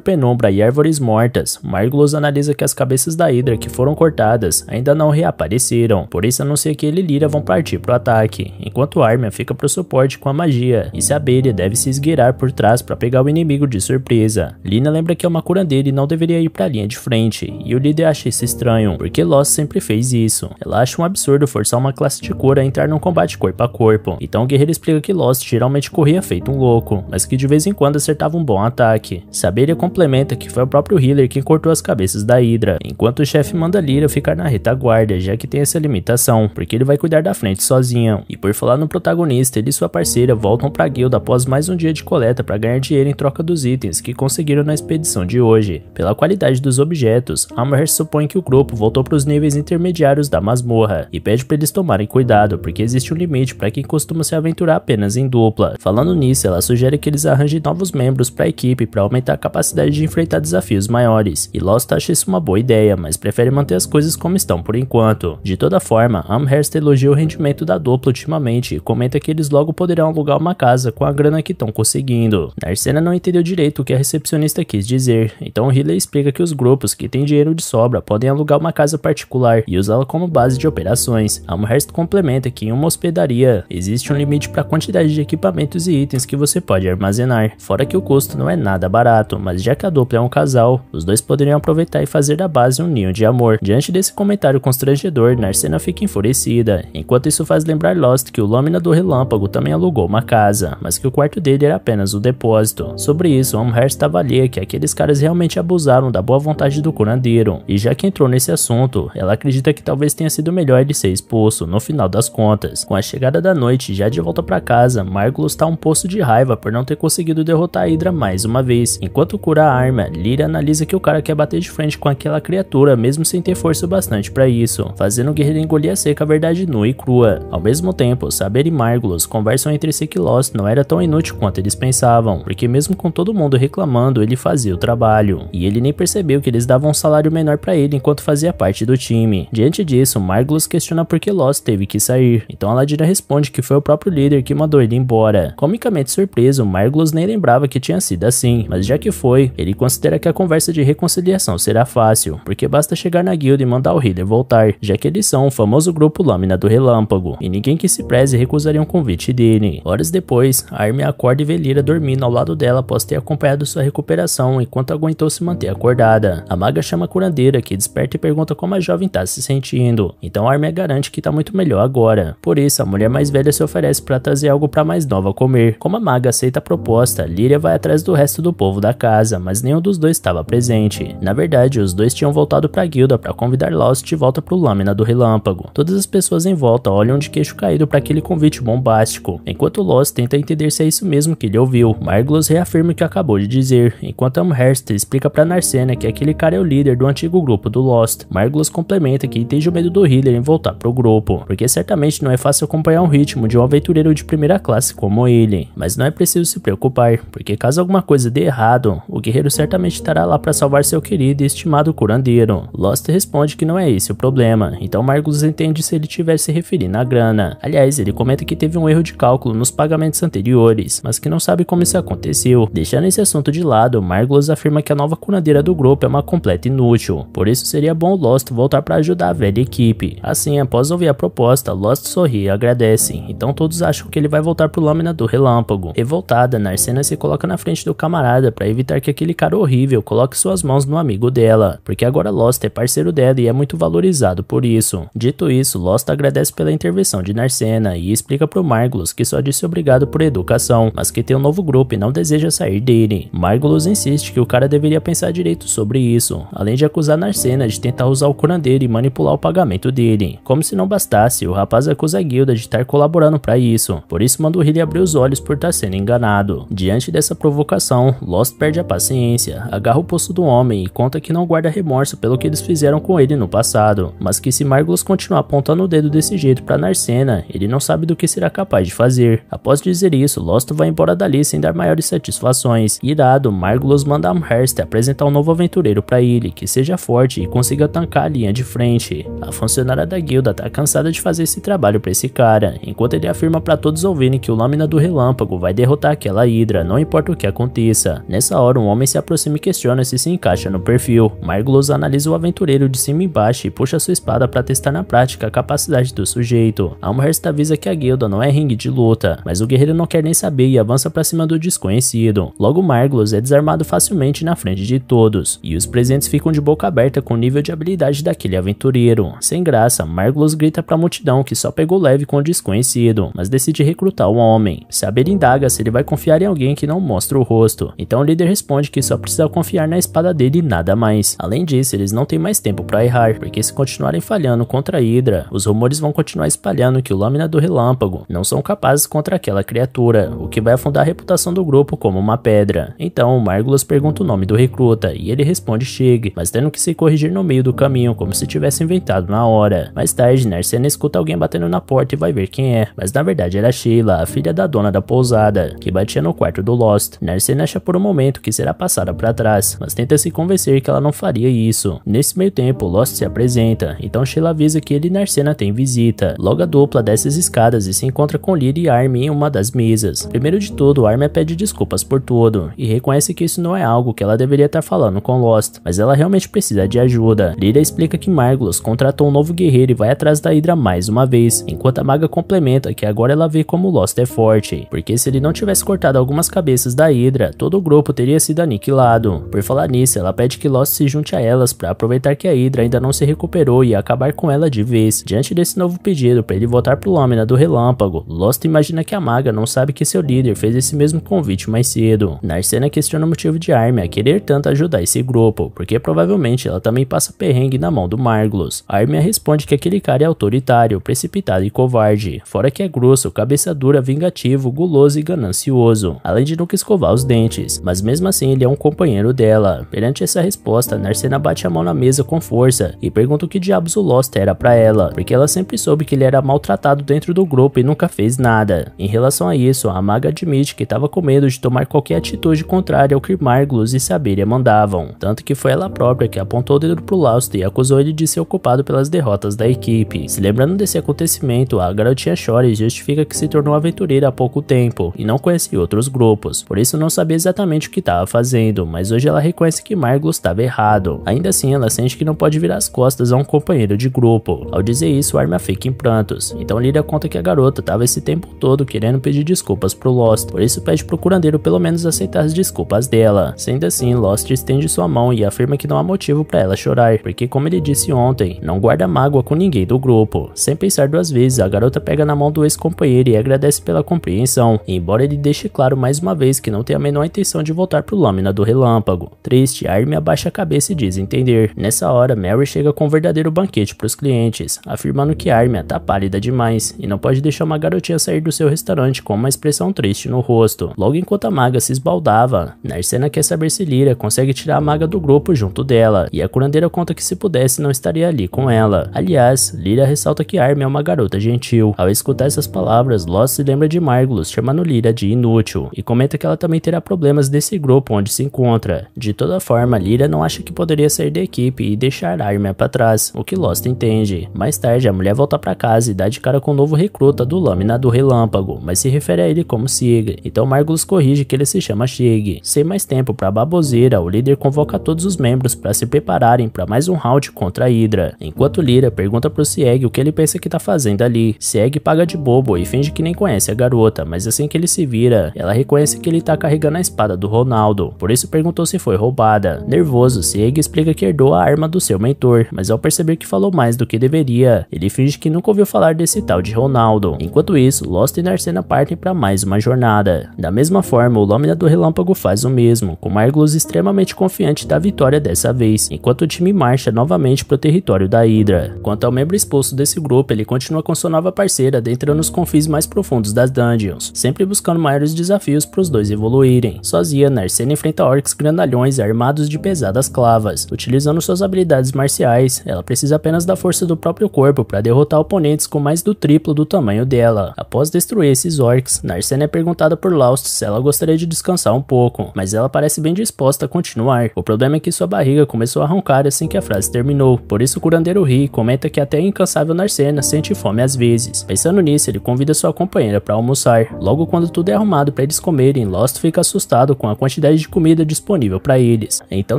S1: penumbra e árvores mortas, Margulis analisa que as cabeças da Hydra que foram cortadas ainda não reapareceram, por isso anuncia que ele e Lyria vão partir pro ataque, enquanto Armia fica pro suporte com a magia, e Saberia deve se esgueirar por trás para pegar o inimigo de surpresa. Lina lembra que é uma curandeira e não deveria ir pra linha de frente, e o líder acha isso estranho, porque Lost sempre fez isso. Ela acha um absurdo forçar uma classe de cura a entrar num combate corpo a corpo, então o guerreiro explica que Lost geralmente corria feito um louco, mas que de vez em quando acertava um bom ataque. Saberia complementa que foi o próprio healer quem cortou as cabeças da Hydra, enquanto o chefe manda Lyria ficar na retaguarda, já que tem essa limitação, porque ele vai cuidar da frente sozinho. E por falar no protagonista, ele e sua parceira voltam pra guilda após mais um dia de coleta para ganhar dinheiro em troca dos itens que conseguiram na expedição de hoje. Pela qualidade dos objetos, Amherst supõe que o grupo voltou para os níveis intermediários da masmorra, e pede para eles tomarem cuidado, porque existe um limite para quem costuma se aventurar apenas em dupla. Falando nisso, ela sugere que eles arranjem novos membros para a equipe para aumentar a capacidade de enfrentar desafios maiores, e Lost acha isso uma boa ideia, mas prefere manter as coisas como estão por enquanto. De toda forma, Amherst elogia o rendimento da dupla ultimamente e comenta que eles logo poderão alugar uma casa com a grana que estão conseguindo. Narcena não entendeu direito o que a recepcionista quis dizer, então o Healer explica que os grupos que têm dinheiro de sobra podem alugar uma casa particular e usá-la como base de operações. Amherst complementa que em uma hospedaria existe um limite para a quantidade de equipamentos e itens que você pode armazenar, fora que o custo não é nada barato, mas já que a dupla é um casal, os dois poderiam aproveitar e fazer da base um ninho de amor. Diante desse comentário constrangedor, Narcena fica enfurecida, enquanto isso faz lembrar Lost que o Lâmina do Relâmpago também alugou uma casa, mas que o quarto dele era apenas o depósito. Sobre isso, Amherst avalia que aqueles caras realmente abusaram da boa vontade do curandeiro, e já que entrou nesse assunto, ela acredita que talvez tenha sido melhor ele ser expulso, no final das contas. Com a chegada da noite, já de volta pra casa, Margulis tá um poço de raiva por não ter conseguido derrotar a Hydra mais uma vez. Enquanto cura a arma, Lyria analisa que o cara quer bater de frente com aquela criatura mesmo sem ter força bastante pra isso, fazendo o guerreiro engolir a seca a verdade nua e crua. Ao mesmo tempo, Saber e Margulis conversam entre si que Lost não era tão inútil quanto eles pensavam, porque mesmo com todo mundo reclamando, ele fazia o trabalho, e ele nem percebeu que eles davam um salário menor pra ele enquanto fazia parte do time. Diante disso, Margulis questiona por que Lost teve que sair, então a Ladira responde que foi o próprio líder que mandou ele embora. Comicamente surpreso, Margulis nem lembrava que tinha sido assim, mas já que foi, ele considera que a conversa de reconciliação será fácil, porque basta chegar na guilda e mandar o healer voltar, já que eles são o famoso grupo Lâmina do Relâmpago, e ninguém que se preze recusaria um convite dele. Horas depois, Armia acorda e vê Lyria dormindo ao lado dela após ter acompanhado sua recuperação enquanto aguentou se manter acordada. A maga chama a curandeira, que desperta e pergunta como a jovem tá se sentindo, então Armia garante que tá muito melhor agora. Por isso, a mulher mais velha se oferece para trazer algo pra mais nova comer. Como a maga aceita a proposta, Lyria vai atrás do resto do povo da casa, mas nenhum dos dois estava presente. Na verdade, os dois tinham voltado pra guilda para convidar Lost de volta pro Lâmina do Relâmpago. Todas as pessoas em volta olham de queixo caído para aquele convite bombástico, enquanto Lost tenta entender se é isso mesmo que ele ouviu. Margulis reafirma o que acabou de dizer, enquanto Amherst explica pra Narcena que aquele cara é o líder do antigo grupo do Lost. Margulis complementa que entende o medo do healer em voltar pro grupo, porque certamente não é fácil acompanhar o ritmo de um aventureiro de primeira classe como ele, mas não é preciso se preocupar, porque caso alguma coisa dê errado, o guerreiro certamente estará lá para salvar seu querido e estimado curandeiro. Lost responde que não é esse o problema, então Margulis entende se ele tivesse se referindo à grana. Aliás, ele comenta que teve um erro de cálculo nos pagamentos anteriores, mas que não sabe como isso aconteceu. Deixando esse assunto de lado, Margulis afirma que a nova curandeira do grupo é uma completa inútil, por isso seria bom Lost voltar para ajudar a velha equipe. Assim, após ouvir a proposta, Lost sorri e agradece, então todos acham que ele vai voltar pro Lâmina do Relâmpago. Revoltada, Narcena se coloca na frente do camarada para evitar que aquele cara horrível coloque suas mãos no amigo dela, porque agora Lost é parceiro dela e é muito valorizado por isso. Dito isso, Lost agradece pela intervenção de Narcena e explica pro Margulis que só disse obrigado por educação, mas que tem um novo grupo e não deseja sair dele. Margulis insiste que o cara deveria pensar direito sobre isso, além de acusar Narcena de tentar usar o curandeiro e manipular o pagamento dele. Como se não bastasse, o rapaz acusa a guilda de estar colaborando para isso, por isso manda o Healer abrir os olhos por estar sendo enganado. Diante Diante dessa provocação, Lost perde a paciência, agarra o pulso do homem e conta que não guarda remorso pelo que eles fizeram com ele no passado, mas que se Margulis continuar apontando o dedo desse jeito pra Narcena, ele não sabe do que será capaz de fazer. Após dizer isso, Lost vai embora dali sem dar maiores satisfações. Irado, Margulis manda Amherst apresentar um novo aventureiro pra ele, que seja forte e consiga tancar a linha de frente. A funcionária da guilda tá cansada de fazer esse trabalho pra esse cara, enquanto ele afirma pra todos ouvirem que o Lâmina do Relâmpago vai derrotar aquela Hydra, não importa o que aconteça. Nessa hora, um homem se aproxima e questiona se encaixa no perfil. Margulis analisa o aventureiro de cima e embaixo e puxa sua espada pra testar na prática a capacidade do sujeito. Amherst avisa que a guilda não é ringue de luta, mas o guerreiro não quer nem saber e avança pra cima do desconhecido. Logo, Margulis é desarmado facilmente na frente de todos, e os presentes ficam de boca aberta com o nível de habilidade daquele aventureiro. Sem graça, Margulis grita pra multidão que só pegou leve com o desconhecido, mas decide recrutar o homem. Saber indaga se ele vai confiar em alguém que não mostra o rosto, então o líder responde que só precisa confiar na espada dele e nada mais. Além disso, eles não têm mais tempo pra errar, porque se continuarem falhando contra a Hydra, os rumores vão continuar espalhando que o Lâmina do Relâmpago não são capazes contra aquela criatura, o que vai afundar a reputação do grupo como uma pedra. Então, Margulis pergunta o nome do recruta, e ele responde Shig, mas tendo que se corrigir no meio do caminho, como se tivesse inventado na hora. Mais tarde, Narcena escuta alguém batendo na porta e vai ver quem é, mas na verdade era Sheila, a filha da dona da pousada, que batia no quarto do Lost. Narcena acha por um momento que será passada pra trás, mas tenta se convencer que ela não faria isso. Nesse meio tempo, Lost se apresenta, então Sheila avisa que ele e Narcena têm visita. Logo a dupla desce as escadas e se encontra com Lyra e Armin em uma das mesas. Primeiro de tudo, Armin pede desculpas por tudo, e reconhece que isso não é algo que ela deveria estar falando com Lost, mas ela realmente precisa de ajuda. Lyra explica que Margulis contratou um novo guerreiro e vai atrás da Hydra mais uma vez, enquanto a maga complementa que agora ela vê como Lost é forte, porque se ele não tivesse cortado algumas cabeças da Hydra, todo o grupo teria sido aniquilado. Por falar nisso, ela pede que Lost se junte a elas para aproveitar que a Hydra ainda não se recuperou e acabar com ela de vez. Diante desse novo pedido para ele voltar pro Lâmina do Relâmpago, Lost imagina que a maga não sabe que seu líder fez esse mesmo convite mais cedo. Narcena questiona o motivo de Armin a querer tanto ajudar esse grupo, porque provavelmente ela também passa perrengue na mão do Margulis. Armin responde que aquele cara é autoritário, precipitado e covarde, fora que é grosso, cabeça dura, vingativo, guloso e ganancioso, além de nunca escovar os dentes, mas mesmo assim ele é um companheiro dela. Perante essa resposta, Narcena bate a mão na mesa com força e pergunta o que diabos o Lost era pra ela, porque ela sempre soube que ele era maltratado dentro do grupo e nunca fez nada. Em relação a isso, a maga admite que estava com medo de tomar qualquer atitude contrária ao que Margulis e Saberia mandavam, tanto que foi ela própria que apontou o dedo pro Lost e acusou ele de ser o culpado pelas derrotas da equipe. Se lembrando desse acontecimento, a garotinha chora e justifica que se tornou aventureira há pouco tempo e não conhecia outros grupos, por isso não sabia exatamente o que estava fazendo, mas hoje ela reconhece que Margulis estava errado. Ainda assim, ela sente que não pode virar as costas a um companheiro de grupo. Ao dizer isso, Armin fica em prantos, então Lyra conta que a garota estava esse tempo todo querendo pedir desculpas pro Lost, por isso pede pro curandeiro pelo menos aceitar as desculpas dela. Sendo assim, Lost estende sua mão e afirma que não há motivo para ela chorar, porque como ele disse ontem, não guarda mágoa com ninguém do grupo. Sem pensar duas vezes, a garota pega na mão do ex-companheiro e agradece pela compreensão, embora ele deixe claro mais uma vez que não tem a menor intenção de voltar pro Lâmina do Relâmpago. Triste, Armin abaixa a cabeça e diz entender. Nessa hora, Mary chega com um verdadeiro banquete pros clientes, afirmando que Armin tá pálida demais e não pode deixar uma garotinha sair do seu restaurante com uma expressão triste no rosto. Logo enquanto a maga se esbaldava, Narcena quer saber se Lyra consegue tirar a maga do grupo junto dela, e a curandeira conta que se pudesse não estaria ali com ela. Aliás, Lyra ressalta que Armin é uma garota gentil. Ao escutar essas palavras, Lost se lembra de Margulis chamando Lyra de inútil, e comenta que ela também terá problemas desse grupo onde se encontra. De toda forma, Lyra não acha que poderia sair da equipe e deixar Armin pra trás, o que Lost entende. Mais tarde, a mulher volta pra casa e dá de cara com o novo recruta do Lâmina do Relâmpago, mas se refere a ele como Sig, então Margulis corrige que ele se chama Shig. Sem mais tempo pra baboseira, o líder convoca todos os membros para se prepararem para mais um round contra a Hydra, enquanto Lyra pergunta pro Sieg o que ele pensa que tá fazendo ali. Sieg paga de bobo e finge que nem conhece a garota, mas assim que ele se vira, ela reconhece que ele tá carregando a espada do Ronaldo, por isso perguntou se foi roubada. Nervoso, Sieg explica que herdou a arma do seu mentor, mas ao perceber que falou mais do que deveria, ele finge que nunca ouviu falar desse tal de Ronaldo. Enquanto isso, Lost e Narcena partem para mais uma jornada. Da mesma forma, o Lâmina do Relâmpago faz o mesmo, com Margulis extremamente confiante da vitória dessa vez, enquanto o time marcha novamente pro território da Hydra. Quanto ao membro expulso desse grupo, ele continua com sua nova parceira adentrando nos confins mais profundos das dungeons, sempre buscando maiores desafios desafios para os dois evoluírem. Sozinha, Narcena enfrenta orcs grandalhões armados de pesadas clavas. Utilizando suas habilidades marciais, ela precisa apenas da força do próprio corpo para derrotar oponentes com mais do triplo do tamanho dela. Após destruir esses orcs, Narcena é perguntada por Lost se ela gostaria de descansar um pouco, mas ela parece bem disposta a continuar. O problema é que sua barriga começou a roncar assim que a frase terminou, por isso o curandeiro ri e comenta que até a incansável Narcena sente fome às vezes. Pensando nisso, ele convida sua companheira para almoçar. Logo quando tudo é arrumado para eles comerem, Lost fica assustado com a quantidade de comida disponível para eles. Então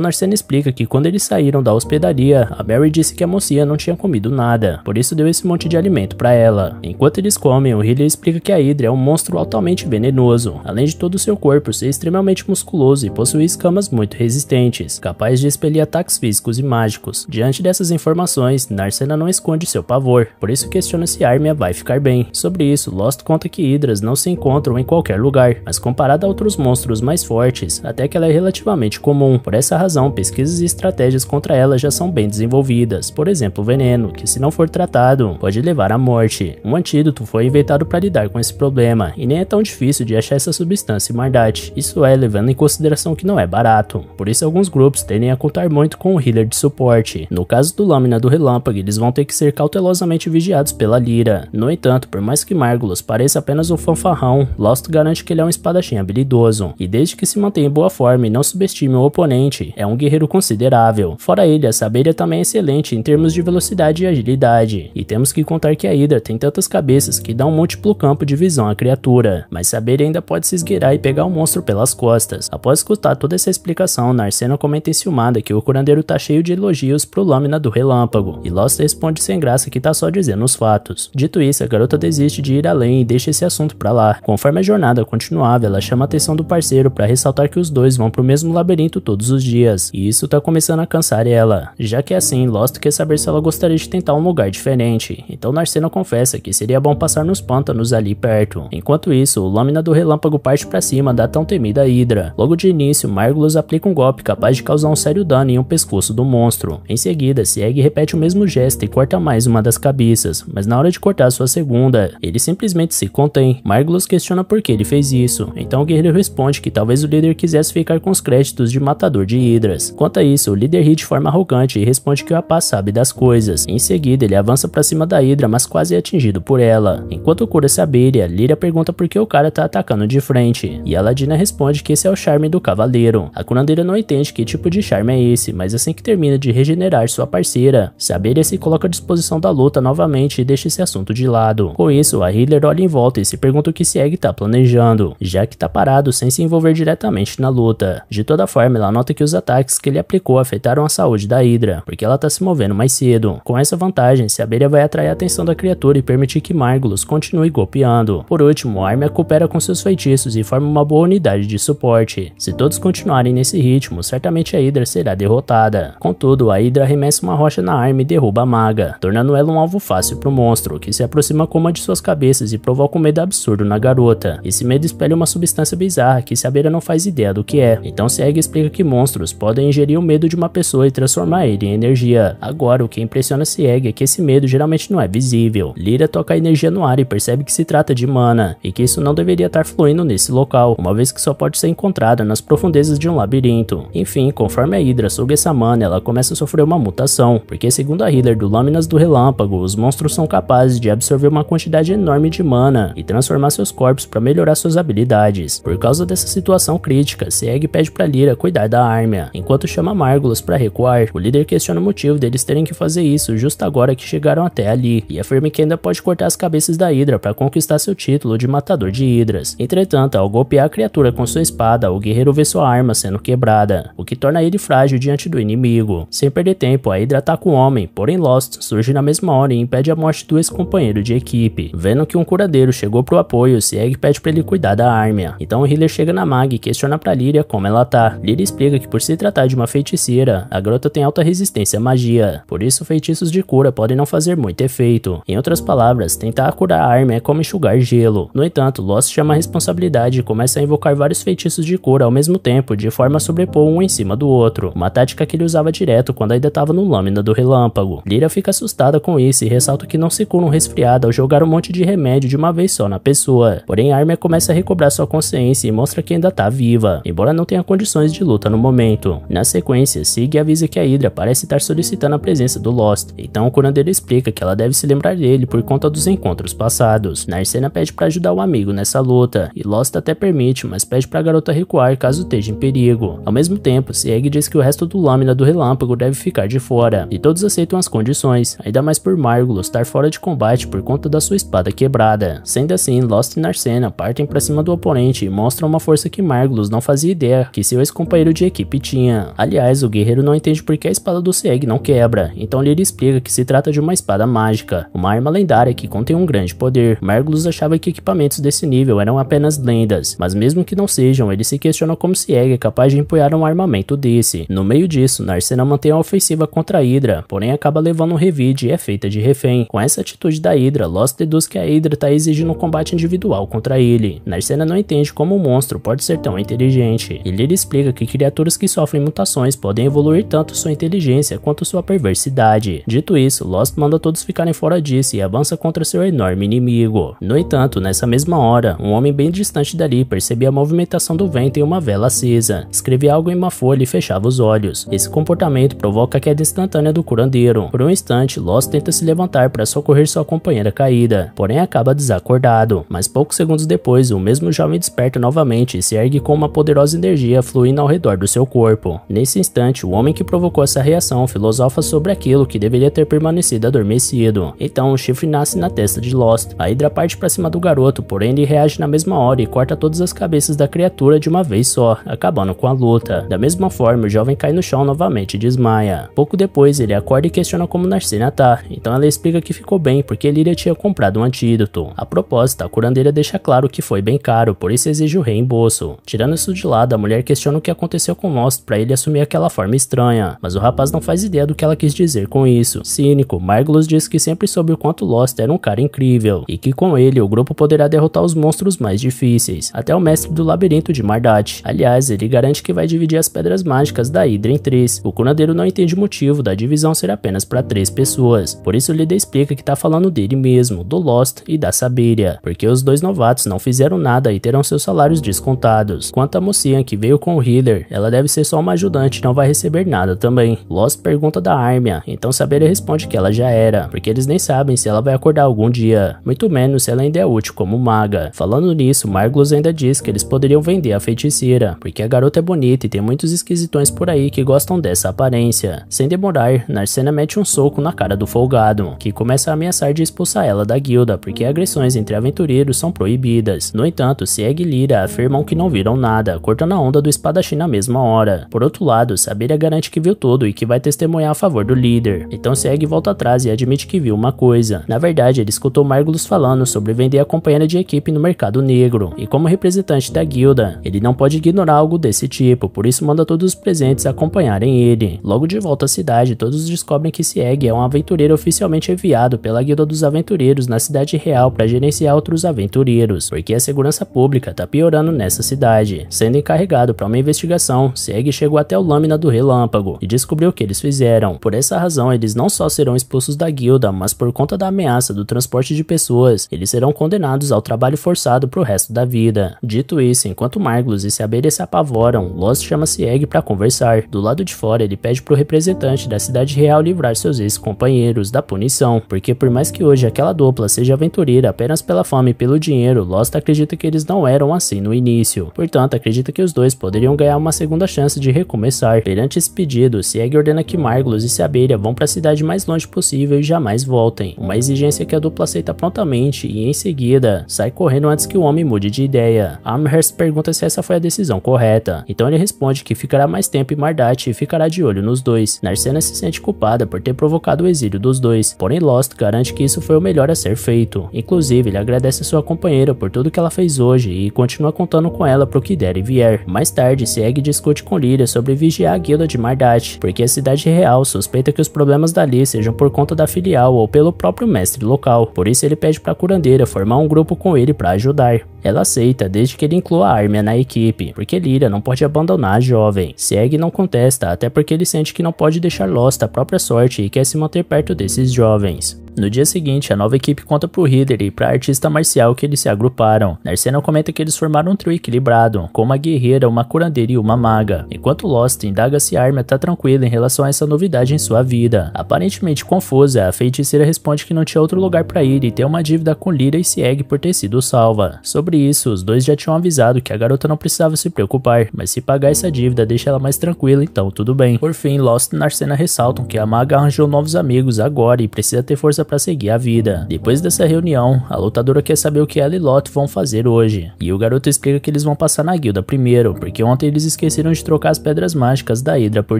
S1: Narcena explica que quando eles saíram da hospedaria, a Mary disse que a mocinha não tinha comido nada, por isso deu esse monte de alimento para ela. Enquanto eles comem, o Healer explica que a Hydra é um monstro altamente venenoso, além de todo o seu corpo ser extremamente musculoso e possuir escamas muito resistentes, capaz de expelir ataques físicos e mágicos. Diante dessas informações, Narcena não esconde seu pavor, por isso questiona se Armia vai ficar bem. Sobre isso, Lost conta que Hydras não se encontram em qualquer lugar, mas comparada a outros monstros mais fortes, até que ela é relativamente comum. Por essa razão, pesquisas e estratégias contra ela já são bem desenvolvidas. Por exemplo, o veneno, que se não for tratado, pode levar à morte. Um antídoto foi inventado para lidar com esse problema, e nem é tão difícil de achar essa substância em Mardach. Isso é, levando em consideração que não é barato. Por isso alguns grupos tendem a contar muito com o healer de suporte. No caso do Lâmina do Relâmpago, eles vão ter que ser cautelosamente vigiados pela Lyra. No entanto, por mais que Margulis pareça apenas um fanfarrão, Lost garante que ele é um espadachim habilidoso, e desde que se mantenha em boa forma e não subestime o oponente, é um guerreiro considerável. Fora ele, a Saberia também é excelente em termos de velocidade e agilidade, e temos que contar que a Hydra tem tantas cabeças que dá um múltiplo campo de visão à criatura, mas Saberia ainda pode se esgueirar e pegar o monstro pelas costas. Após escutar toda essa explicação, Narcena comenta enciumada que o curandeiro tá cheio de elogios pro Lâmina do Relâmpago, e Lost responde sem graça que tá só dizendo os fatos. Dito isso, a garota desiste de ir além e deixa esse assunto pra lá. Conforme a jornada continuava, ela chama a atenção do parceiro pra ressaltar que os dois vão pro mesmo labirinto todos os dias, e isso tá começando a cansar ela. Já que é assim, Lost quer saber se ela gostaria de tentar um lugar diferente, então Narcena confessa que seria bom passar nos pântanos ali perto. Enquanto isso, o Lâmina do Relâmpago parte pra cima da tão temida Hydra. Logo de início, Margulis aplica um golpe capaz de causar um sério dano em um pescoço do monstro. Em seguida, Sieg repete o mesmo gesto e corta mais uma das cabeças, mas na hora de cortar sua segunda, ele simplesmente se contém. Margulis questiona por que ele fez isso, então o guerreiro responde que talvez o líder quisesse ficar com os créditos de matador de Hydras. Quanto a isso, o líder ri de forma arrogante e responde que o rapaz sabe das coisas. Em seguida, ele avança pra cima da Hydra, mas quase é atingido por ela. Enquanto cura Saberia, Lyra pergunta por que o cara tá atacando de frente, e a Ladina responde que esse é o charme do cavaleiro. A curandeira não entende que tipo de charme é esse, mas assim que termina de regenerar sua parceira, Saberia se coloca à disposição da luta novamente e deixa esse assunto de lado. Com isso, a healer olha em volta e se pergunta o que Sieg tá planejando, já que tá parado sem se envolver diretamente na luta. De toda forma, ela nota que os ataques que ele aplicou afetaram a saúde da Hydra, porque ela tá se movendo mais cedo. Com essa vantagem, Saberia vai atrair a atenção da criatura e permitir que Margulis continue golpeando. Por último, Armia coopera com seus feitiços e forma uma boa unidade de suporte. Se todos continuarem nesse ritmo, certamente a Hydra será derrotada. Contudo, a Hydra arremessa uma rocha na Armia e derruba a maga, tornando ela um alvo fácil pro monstro, que se aproxima com uma de suas cabeças e provoca um medo absurdo na garota. Esse medo espelha uma substância bizarra que Saberia não faz ideia do que é. Então Sieg explica que monstros podem ingerir o medo de uma pessoa e transformar ele em energia. Agora, o que impressiona Sieg é que esse medo geralmente não é visível. Lyra toca a energia no ar e percebe que se trata de mana, e que isso não deveria estar fluindo nesse local, uma vez que só pode ser encontrada nas profundezas de um labirinto. Enfim, conforme a Hydra suga essa mana, ela começa a sofrer uma mutação, porque segundo a healer do Lâminas do Relâmpago, os monstros são capazes de absorver uma quantidade enorme de mana e transformar seus corpos para melhorar suas habilidades. Por causa dessa situação crítica, Sieg pede pra Lyra cuidar da Armia, enquanto chama Margulis para recuar. O líder questiona o motivo deles terem que fazer isso justo agora que chegaram até ali, e afirma que ainda pode cortar as cabeças da Hydra para conquistar seu título de matador de Hydras. Entretanto, ao golpear a criatura com sua espada, o guerreiro vê sua arma sendo quebrada, o que torna ele frágil diante do inimigo. Sem perder tempo, a Hydra ataca o homem, porém Lost surge na mesma hora e impede a morte do ex-companheiro de equipe. Vendo que um curadeiro chegou pro apoio, Sieg pede para ele cuidar da Armia. Então o healer chega na Mag e questiona pra Lyria como ela tá. Lyria explica que por se tratar de uma feiticeira, a garota tem alta resistência à magia, por isso feitiços de cura podem não fazer muito efeito. Em outras palavras, tentar curar a Armia é como enxugar gelo. No entanto, Lost chama a responsabilidade e começa a invocar vários feitiços de cura ao mesmo tempo, de forma a sobrepor um em cima do outro, uma tática que ele usava direto quando ainda estava no Lâmina do Relâmpago. Lyria fica assustada com isso e ressalta que não se cura um resfriado ao jogar um monte de remédio de uma vez só na pessoa. Porém, a Armia começa a recobrar restaurar sua consciência e mostra que ainda tá viva, embora não tenha condições de luta no momento. Na sequência, Sig avisa que a Hydra parece estar solicitando a presença do Lost, então o curandeiro explica que ela deve se lembrar dele por conta dos encontros passados. Narcena pede para ajudar o amigo nessa luta, e Lost até permite, mas pede para a garota recuar caso esteja em perigo. Ao mesmo tempo, Sieg diz que o resto do Lâmina do Relâmpago deve ficar de fora, e todos aceitam as condições, ainda mais por Margulis estar fora de combate por conta da sua espada quebrada. Sendo assim, Lost e Narcena partem para cima do oponente e mostram uma força que Margulis não fazia ideia que seu ex-companheiro de equipe tinha. Aliás, o guerreiro não entende por que a espada do Sieg não quebra, então ele explica que se trata de uma espada mágica, uma arma lendária que contém um grande poder. Margulis achava que equipamentos desse nível eram apenas lendas, mas mesmo que não sejam, ele se questiona como Sieg é capaz de empunhar um armamento desse. No meio disso, Narcena mantém a ofensiva contra a Hydra, porém acaba levando um revide e é feita de refém. Com essa atitude da Hydra, Lost deduz que a Hydra está exigindo um combate individual contra ele. Narcena não entende como um monstro pode ser tão inteligente. Ele explica que criaturas que sofrem mutações podem evoluir tanto sua inteligência quanto sua perversidade. Dito isso, Lost manda todos ficarem fora disso e avança contra seu enorme inimigo. No entanto, nessa mesma hora, um homem bem distante dali percebia a movimentação do vento em uma vela acesa, escrevia algo em uma folha e fechava os olhos. Esse comportamento provoca a queda instantânea do curandeiro. Por um instante, Lost tenta se levantar para socorrer sua companheira caída, porém acaba desacordado. Mas poucos segundos depois, o mesmo jovem desperta novamente e se ergue com uma poderosa energia fluindo ao redor do seu corpo. Nesse instante, o homem que provocou essa reação filosofa sobre aquilo que deveria ter permanecido adormecido. Então, o chifre nasce na testa de Lost. A Hydra parte para cima do garoto, porém ele reage na mesma hora e corta todas as cabeças da criatura de uma vez só, acabando com a luta. Da mesma forma, o jovem cai no chão novamente e desmaia. Pouco depois, ele acorda e questiona como Narcena tá, então ela explica que ficou bem porque Lyria tinha comprado um antídoto. A propósito, a curandeira deixa claro que foi bem caro, por isso exige o reembolso. Tirando isso de lado, a mulher questiona o que aconteceu com Lost para ele assumir aquela forma estranha, mas o rapaz não faz ideia do que ela quis dizer com isso. Cínico, Margulis diz que sempre soube o quanto Lost era um cara incrível, e que com ele o grupo poderá derrotar os monstros mais difíceis, até o mestre do labirinto de Mardat. Aliás, ele garante que vai dividir as pedras mágicas da Hydra em 3. O curandeiro não entende o motivo da divisão ser apenas para 3 pessoas, por isso Lydia explica que tá falando dele mesmo, do Lost e da Saberia, porque os dois novatos não fizeram nada e terão seus salários descontados. Quanto a mocinha que veio com o Healer, ela deve ser só uma ajudante e não vai receber nada também. Lost pergunta da Armia, então Saberia responde que ela já era, porque eles nem sabem se ela vai acordar algum dia, muito menos se ela ainda é útil como maga. Falando nisso, Margulis ainda diz que eles poderiam vender a feiticeira, porque a garota é bonita e tem muitos esquisitões por aí que gostam dessa aparência. Sem demorar, Narcena mete um soco na cara do folgado, que começa a ameaçar de expulsar ela da guilda, porque agressões entre aventureiros são proibidas. No entanto, Sieg e Lyria afirmam que não viram nada, cortando a onda do espadachim na mesma hora. Por outro lado, Saberia garante que viu tudo e que vai testemunhar a favor do líder. Então Sieg volta atrás e admite que viu uma coisa. Na verdade, ele escutou Margulis falando sobre vender a companheira de equipe no mercado negro, e como representante da guilda, ele não pode ignorar algo desse tipo, por isso manda todos os presentes acompanharem ele. Logo de volta à cidade, todos descobrem que Sieg é um aventureiro oficialmente enviado pela Guilda dos Aventureiros na cidade real para gerenciar outros aventureiros, porque a segurança pública tá piorando nessa cidade. Sendo encarregado para uma investigação, Sieg chegou até o Lâmina do Relâmpago e descobriu o que eles fizeram. Por essa razão, eles não só serão expulsos da guilda, mas por conta da ameaça do transporte de pessoas, eles serão condenados ao trabalho forçado pro resto da vida. Dito isso, enquanto Margulis e Saberia se apavoram, Lost chama Sieg para conversar. Do lado de fora, ele pede pro representante da cidade real livrar seus ex-companheiros da punição, porque por mais que hoje aquela dupla seja aventureira apenas pela fama e pelo dinheiro, Lost acredita que eles não eram assim no início. Portanto, acredita que os dois poderiam ganhar uma segunda chance de recomeçar. Perante esse pedido, Sieg ordena que Margulis e Saberia vão para a cidade mais longe possível e jamais voltem. Uma exigência que a dupla aceita prontamente e, em seguida, sai correndo antes que o homem mude de ideia. Amherst pergunta se essa foi a decisão correta, então ele responde que ficará mais tempo em Mardat e ficará de olho nos dois. Narcena se sente culpada por ter provocado o exílio dos dois, porém Lost garante que isso foi o melhor a ser feito. Inclusive, ele agradece a sua companheira por tudo que ela fez hoje e continua contando com ela pro que der e vier. Mais tarde, Sieg discute com Lyria sobre vigiar a guilda de Mardat, porque a cidade real suspeita que os problemas dali sejam por conta da filial ou pelo próprio mestre local. Por isso ele pede pra curandeira formar um grupo com ele para ajudar. Ela aceita desde que ele inclua a Armia na equipe, porque Lyria não pode abandonar a jovem. Sieg não contesta, até porque ele sente que não pode deixar Lost à própria sorte e quer se manter perto desses jovens. No dia seguinte, a nova equipe conta pro Healer e pra artista marcial que eles se agruparam. Narcena comenta que eles formaram um trio equilibrado, com uma guerreira, uma curandeira e uma maga, enquanto Lost indaga se Armia tá tranquila em relação a essa novidade em sua vida. Aparentemente confusa, a feiticeira responde que não tinha outro lugar pra ir e tem uma dívida com Lyra e Sieg por ter sido salva. Sobre isso, os dois já tinham avisado que a garota não precisava se preocupar, mas se pagar essa dívida deixa ela mais tranquila, então tudo bem. Por fim, Lost e Narcena ressaltam que a maga arranjou novos amigos agora e precisa ter força pra seguir a vida. Depois dessa reunião, a lutadora quer saber o que ela e Lot vão fazer hoje, e o garoto explica que eles vão passar na guilda primeiro, porque ontem eles esqueceram de trocar as pedras mágicas da Hydra por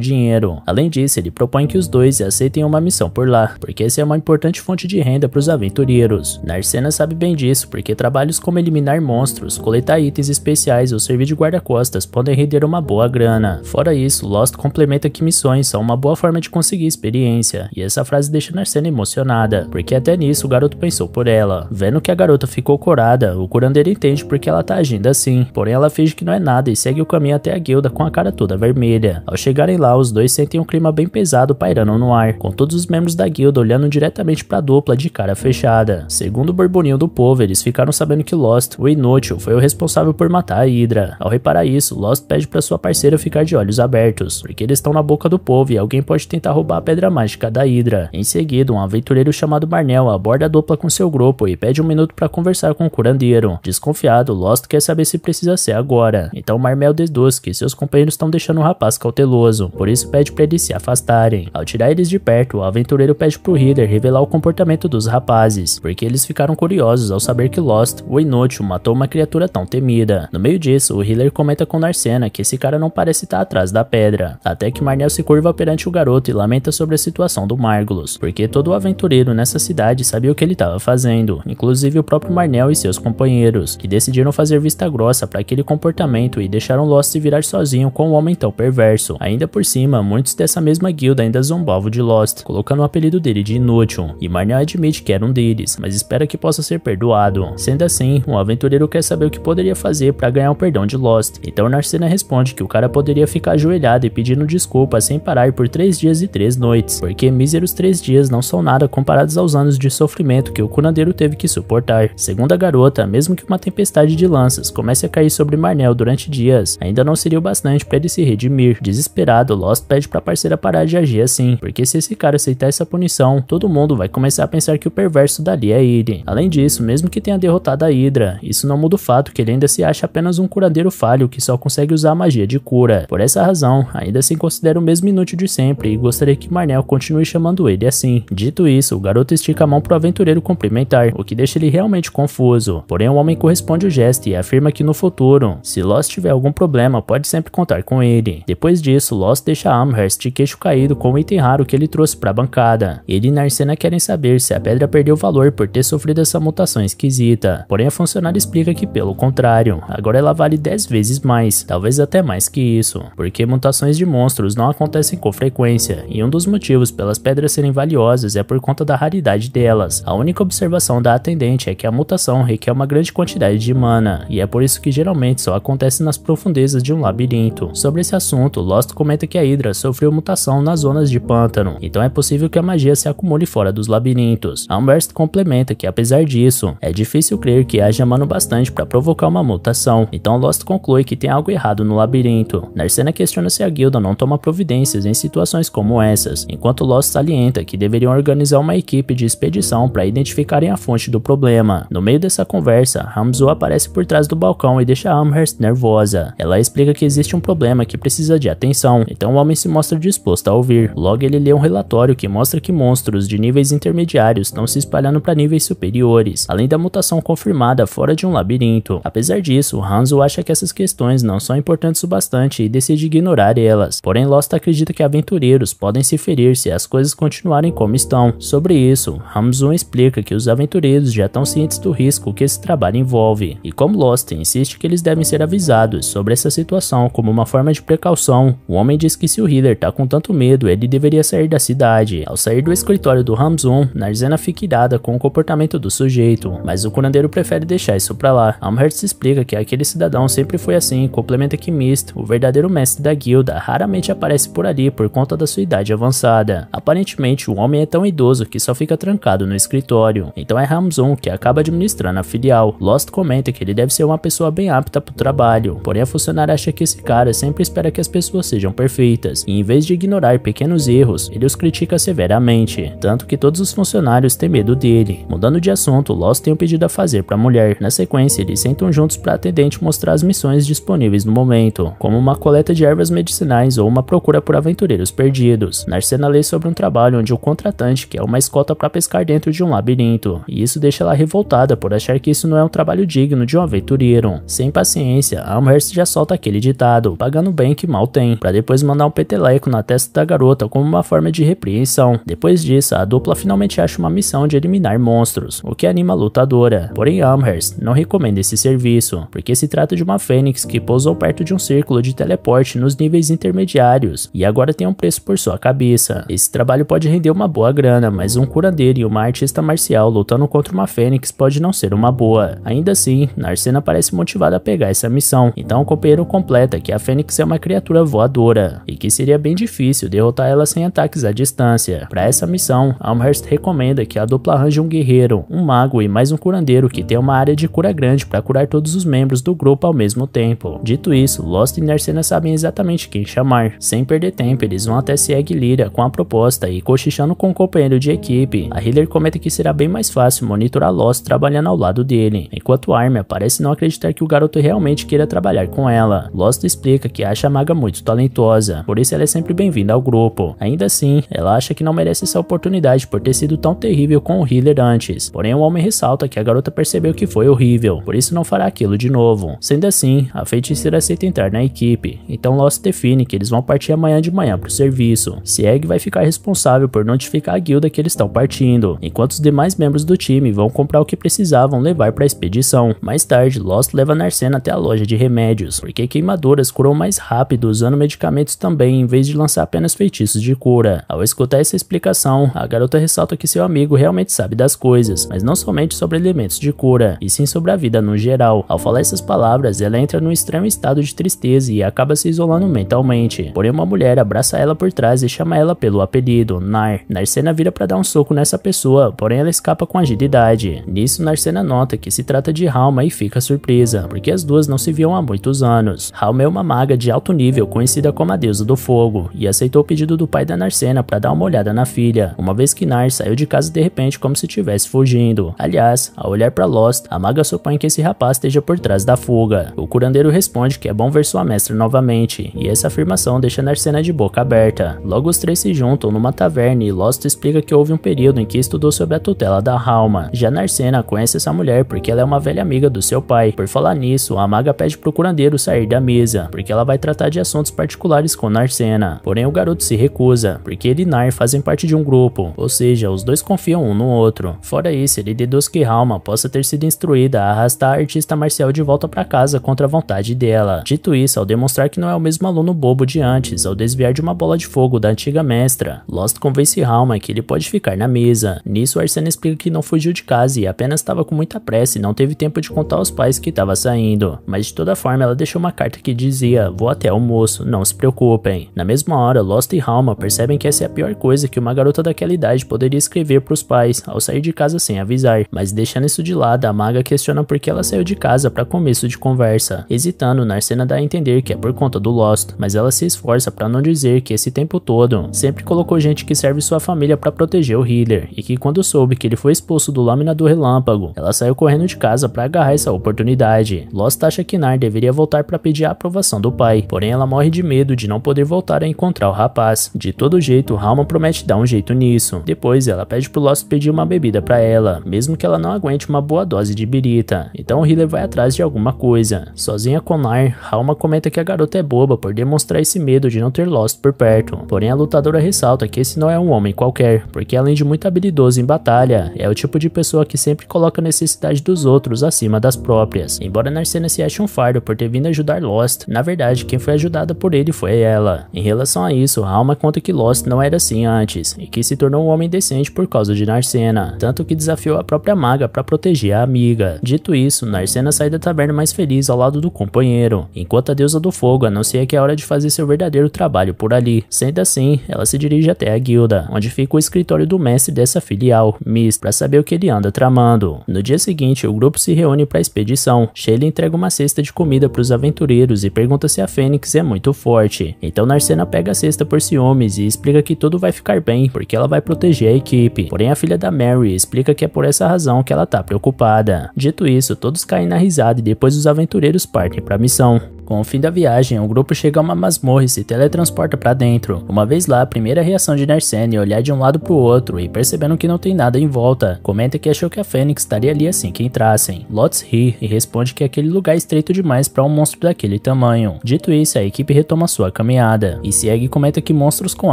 S1: dinheiro. Além disso, ele propõe que os dois aceitem uma missão por lá, porque essa é uma importante fonte de renda para os aventureiros. Narcena sabe bem disso, porque trabalhos como eliminar monstros, coletar itens especiais ou servir de guarda-costas podem render uma boa grana. Fora isso, Lost complementa que missões são uma boa forma de conseguir experiência, e essa frase deixa Narcena emocionada, porque até nisso o garoto pensou por ela. Vendo que a garota ficou corada, o curandeiro entende porque ela tá agindo assim, porém ela finge que não é nada e segue o caminho até a guilda com a cara toda vermelha. Ao chegarem lá, os dois sentem um clima bem pesado pairando no ar, com todos os membros da guilda olhando diretamente pra dupla de cara fechada. Segundo o burburinho do povo, eles ficaram sabendo que Lost, o inútil, foi o responsável por matar a Hydra. Ao reparar isso, Lost pede pra sua parceira ficar de olhos abertos, porque eles estão na boca do povo e alguém pode tentar roubar a pedra mágica da Hydra. Em seguida, um aventureiro chamado Marnell aborda a dupla com seu grupo e pede um minuto pra conversar com o curandeiro. Desconfiado, Lost quer saber se precisa ser agora, então Marnell deduz que seus companheiros estão deixando o rapaz cauteloso, por isso pede pra eles se afastarem. Ao tirar eles de perto, o aventureiro pede pro Healer revelar o comportamento dos rapazes, porque eles ficaram curiosos ao saber que Lost, o inútil, matou uma criatura tão temida. No meio disso, o Healer comenta com Narcena que esse cara não parece estar atrás da pedra, até que Marnell se curva perante o garoto e lamenta sobre a situação do Margulos, porque todo aventureiro nessa cidade sabia o que ele estava fazendo, inclusive o próprio Marnell e seus companheiros, que decidiram fazer vista grossa para aquele comportamento e deixaram Lost se virar sozinho com um homem tão perverso. Ainda por cima, muitos dessa mesma guilda ainda zombavam de Lost, colocando o apelido dele de inútil, e Marnell admite que era um deles, mas espera que possa ser perdoado. Sendo assim, o aventureiro quer saber o que poderia fazer para ganhar o perdão de Lost, então Narcena responde que o cara poderia ficar ajoelhado e pedindo desculpas sem parar por 3 dias e 3 noites, porque míseros 3 dias não são nada comparados aos anos de sofrimento que o curandeiro teve que suportar. Segundo a garota, mesmo que uma tempestade de lanças comece a cair sobre Marnell durante dias, ainda não seria o bastante para ele se redimir. Desesperado, Lost pede pra parceira parar de agir assim, porque se esse cara aceitar essa punição, todo mundo vai começar a pensar que o perverso dali é ele. Além disso, mesmo que tenha derrotado a Hydra, isso não muda o fato que ele ainda se acha apenas um curandeiro falho que só consegue usar a magia de cura. Por essa razão, ainda se considera o mesmo inútil de sempre e gostaria que Marnell continue chamando ele assim. Dito isso, o garoto estica a mão pro aventureiro cumprimentar, o que deixa ele realmente confuso. Porém, o homem corresponde o gesto e afirma que no futuro, se Lost tiver algum problema, pode sempre contar com ele. Depois disso, Lost deixa Amherst de queixo caído com um item raro que ele trouxe pra bancada. Ele e Narcena querem saber se a pedra perdeu valor por ter sofrido essa mutação esquisita. Porém, a funcionária explica que, pelo contrário, agora ela vale 10 vezes mais, talvez até mais que isso, porque mutações de monstros não acontecem com frequência, e um dos motivos pelas pedras serem valiosas é por conta da raridade delas. A única observação da atendente é que a mutação requer uma grande quantidade de mana, e é por isso que geralmente só acontece nas profundezas de um labirinto. Sobre esse assunto, Lost comenta que a Hydra sofreu mutação nas zonas de pântano, então é possível que a magia se acumule fora dos labirintos. Amherst complementa que, apesar disso, é difícil crer que haja mana bastante para provocar uma mutação, então Lost conclui que tem algo errado no labirinto. Narcena questiona se a guilda não toma providências em situações como essas, enquanto Lost salienta que deveriam organizar uma equipe de expedição para identificarem a fonte do problema. No meio dessa conversa, Hamzo aparece por trás do balcão e deixa Amherst nervosa. Ela explica que existe um problema que precisa de atenção, então o homem se mostra disposto a ouvir. Logo ele lê um relatório que mostra que monstros de níveis intermediários estão se espalhando para níveis superiores, além da mutação confirmada fora de um labirinto. Apesar disso, Hanzo acha que essas questões não são importantes o bastante e decide ignorar elas. Porém, Lost acredita que aventureiros podem se ferir se as coisas continuarem como estão. Sobre isso, Hamzo explica que os aventureiros já estão cientes do risco que esse trabalho envolve, e como Lost insiste que eles devem ser avisados sobre essa situação como uma forma de precaução, o homem diz que se o Healer tá com tanto medo, ele deveria sair da cidade. Ao sair do escritório do Hamzo, Narcena fica irada com o comportamento do sujeito, mas o curandeiro prefere deixar isso pra lá. Amherst explica que aquele cidadão sempre foi assim, complementa que Mist, o verdadeiro mestre da guilda, raramente aparece por ali por conta da sua idade avançada. Aparentemente, o homem é tão idoso que só fica trancado no escritório. Então é Hamsun que acaba administrando a filial. Lost comenta que ele deve ser uma pessoa bem apta pro trabalho, porém a funcionária acha que esse cara sempre espera que as pessoas sejam perfeitas, e em vez de ignorar pequenos erros, ele os critica severamente, tanto que todos os funcionários têm medo dele. Mudando de assunto, Lost tem um pedido a fazer pra mulher. Na sequência, eles sentam juntos pra atendente mostrar as missões disponíveis no momento, como uma coleta de ervas medicinais ou uma procura por aventureiros perdidos. Narcena lê sobre um trabalho onde o contratante quer uma escolta pra pescar dentro de um labirinto, e isso deixa ela revoltada por achar que isso não é um trabalho digno de um aventureiro. Sem paciência, Amherst já solta aquele ditado, pagando bem que mal tem, pra depois mandar um peteleco na testa da garota como uma forma de repreensão. Depois disso, a dupla finalmente acha uma missão de eliminar monstros, o que anima a lutadora. Porém, Amherst não recomenda esse serviço, porque se trata de uma fênix que pousou perto de um círculo de teleporte nos níveis intermediários, e agora tem um preço por sua cabeça. Esse trabalho pode render uma boa grana, mas um curandeiro e uma artista marcial lutando contra uma fênix pode não ser uma boa. Ainda assim, Narcena parece motivada a pegar essa missão, então o companheiro completa que a fênix é uma criatura voadora, e que seria bem difícil derrotar ela sem ataques à distância. Para essa missão, Amherst recomenda que a dupla arranje um guerreiro, um mago e mais um curandeiro que tenha uma área de cura grande para curar todos os membros do grupo ao mesmo tempo. Dito isso, Lost e Narcena sabem exatamente quem chamar. Sem perder tempo, eles vão até Sieg Lyria com a proposta e cochichando com o companheiro de equipe, a Healer comenta que será bem mais fácil monitorar Lost trabalhando ao lado dele, enquanto Armia parece não acreditar que o garoto realmente queira trabalhar com ela. Lost explica que acha a maga muito talentosa, por isso ela é sempre bem-vinda ao grupo. Ainda assim, ela acha que não merece essa oportunidade por ter sido tão terrível com o Healer antes, porém o homem ressalta que a garota percebeu que foi horrível, por isso não fará aquilo de novo. Sendo assim, a feiticeira aceita entrar na equipe, então Lost define que eles vão partir amanhã de manhã pro serviço. Sieg vai ficar responsável por notificar a guilda que eles estão partindo, enquanto os demais membros do time vão comprar o que precisavam levar para a expedição. Mais tarde, Lost leva Narcena até a loja de remédios, porque queimaduras curam mais rápido usando medicamentos também, em vez de lançar apenas feitiços de cura. Ao escutar essa explicação, a garota ressalta que seu amigo realmente sabe das coisas, mas não somente sobre elementos de cura, e sim sobre a vida no geral. Ao falar essas palavras, ela entra num extremo estado de tristeza e acaba se isolando mentalmente. Porém, uma mulher abraça ela por trás e chama ela pelo apelido, Nar. Narcena vira para dar um soco nessa pessoa, porém ela escapa com agilidade. Nisso, Narcena nota que se trata de Halma e fica surpresa, porque as duas não se viam há muitos anos. Halma é uma maga de alto nível conhecida como a deusa do fogo, e aceitou o pedido do pai da Narcena para dar uma olhada na filha, uma vez que Nar saiu de casa de repente como se estivesse fugindo. Aliás, ao olhar para Lost, a maga supõe que esse rapaz esteja por trás da fuga. O curandeiro responde que é bom ver sua mestra novamente, e essa afirmação deixa Narcena de boca aberta. Logo os três se juntam numa taverna e Lost explica que houve um período em que estudou sob a tutela da Halma. Já Narcena conhece essa mulher porque ela é uma velha amiga do seu pai. Por falar nisso, a maga pede pro curandeiro sair da mesa, porque ela vai tratar de assuntos particulares com Narcena. Porém o garoto se recusa, porque ele e Nar fazem parte de um grupo, ou seja, os dois confiam um no outro. Fora isso, ele deduz que Halma possa ter sido instruída a arrastar a artista marcial de volta para casa contra a vontade dela. Dito isso, ao demonstrar que não é o mesmo aluno bobo de antes, ao desviar de uma bola de fogo da antiga mestra, Lost convence Halma que ele pode ficar na mesa. Nisso, Arsena explica que não fugiu de casa e apenas estava com muita pressa e não teve tempo de contar aos pais que estava saindo. Mas de toda forma, ela deixou uma carta que dizia: "Vou até o almoço, não se preocupem." Na mesma hora, Lost e Halma percebem que essa é a pior coisa que uma garota daquela idade poderia escrever para os pais ao sair de casa sem avisar. Mas deixando isso de lado, a maga questiona por que ela saiu de casa para começo de conversa. Hesitando, Narcena dá a entender que é por conta do Lost, mas ela se esforça para não dizer que esse tempo todo sempre colocou gente que serve sua família para proteger o Healer, e que quando soube que ele foi expulso do Lâmina do Relâmpago, ela saiu correndo de casa para agarrar essa oportunidade. Lost acha que Nar deveria voltar para pedir a aprovação do pai, porém ela morre de medo de não poder voltar a encontrar o rapaz. De todo jeito, Halma promete dar um jeito nisso. Depois, ela pede pro Lost pedir uma bebida para ela, mesmo que ela não aguente uma boa dose de birita. Então o Healer vai atrás de alguma coisa. Sozinha com Nar, Halma comenta que a garota é boba por demonstrar esse medo de não ter Lost por perto. Porém, a lutadora ressalta que esse não é um homem qualquer, porque além de muito habilidoso em batalha, é o tipo de pessoa que sempre coloca a necessidade dos outros acima das próprias. Embora Narcena se ache um fardo por ter vindo ajudar Lost, na verdade, quem foi ajudada por ele foi ela. Em relação a isso, Halma conta que Lost não era assim antes, e que se tornou um homem decente por causa de Narcena, tanto que desafiou a própria maga para proteger a amiga. Dito isso, Narcena sai da taverna mais feliz ao lado do companheiro, enquanto a deusa do fogo anuncia que é hora de fazer seu verdadeiro trabalho por ali. Sendo assim, ela se dirige até a guilda, onde fica o escritório do mestre dessa filial, Mist, para saber o que ele anda tramando. No dia seguinte, o grupo se reúne para a expedição. Shayla entrega uma cesta de comida para os aventureiros e pergunta se a Fênix é muito forte. Então Narcena pega a cesta por ciúmes e explica que tudo vai ficar bem, porque ela vai proteger a equipe. Porém, a filha da Mary explica que é por essa razão que ela tá preocupada. Dito isso, todos caem na risada e depois os aventureiros partem para a missão. Com o fim da viagem, o grupo chega a uma masmorra e se teletransporta pra dentro. Uma vez lá, a primeira reação de Narcena é olhar de um lado pro outro e percebendo que não tem nada em volta, comenta que achou que a Fênix estaria ali assim que entrassem. Lotz ri e responde que aquele lugar é estreito demais para um monstro daquele tamanho. Dito isso, a equipe retoma sua caminhada, e Sieg comenta que monstros com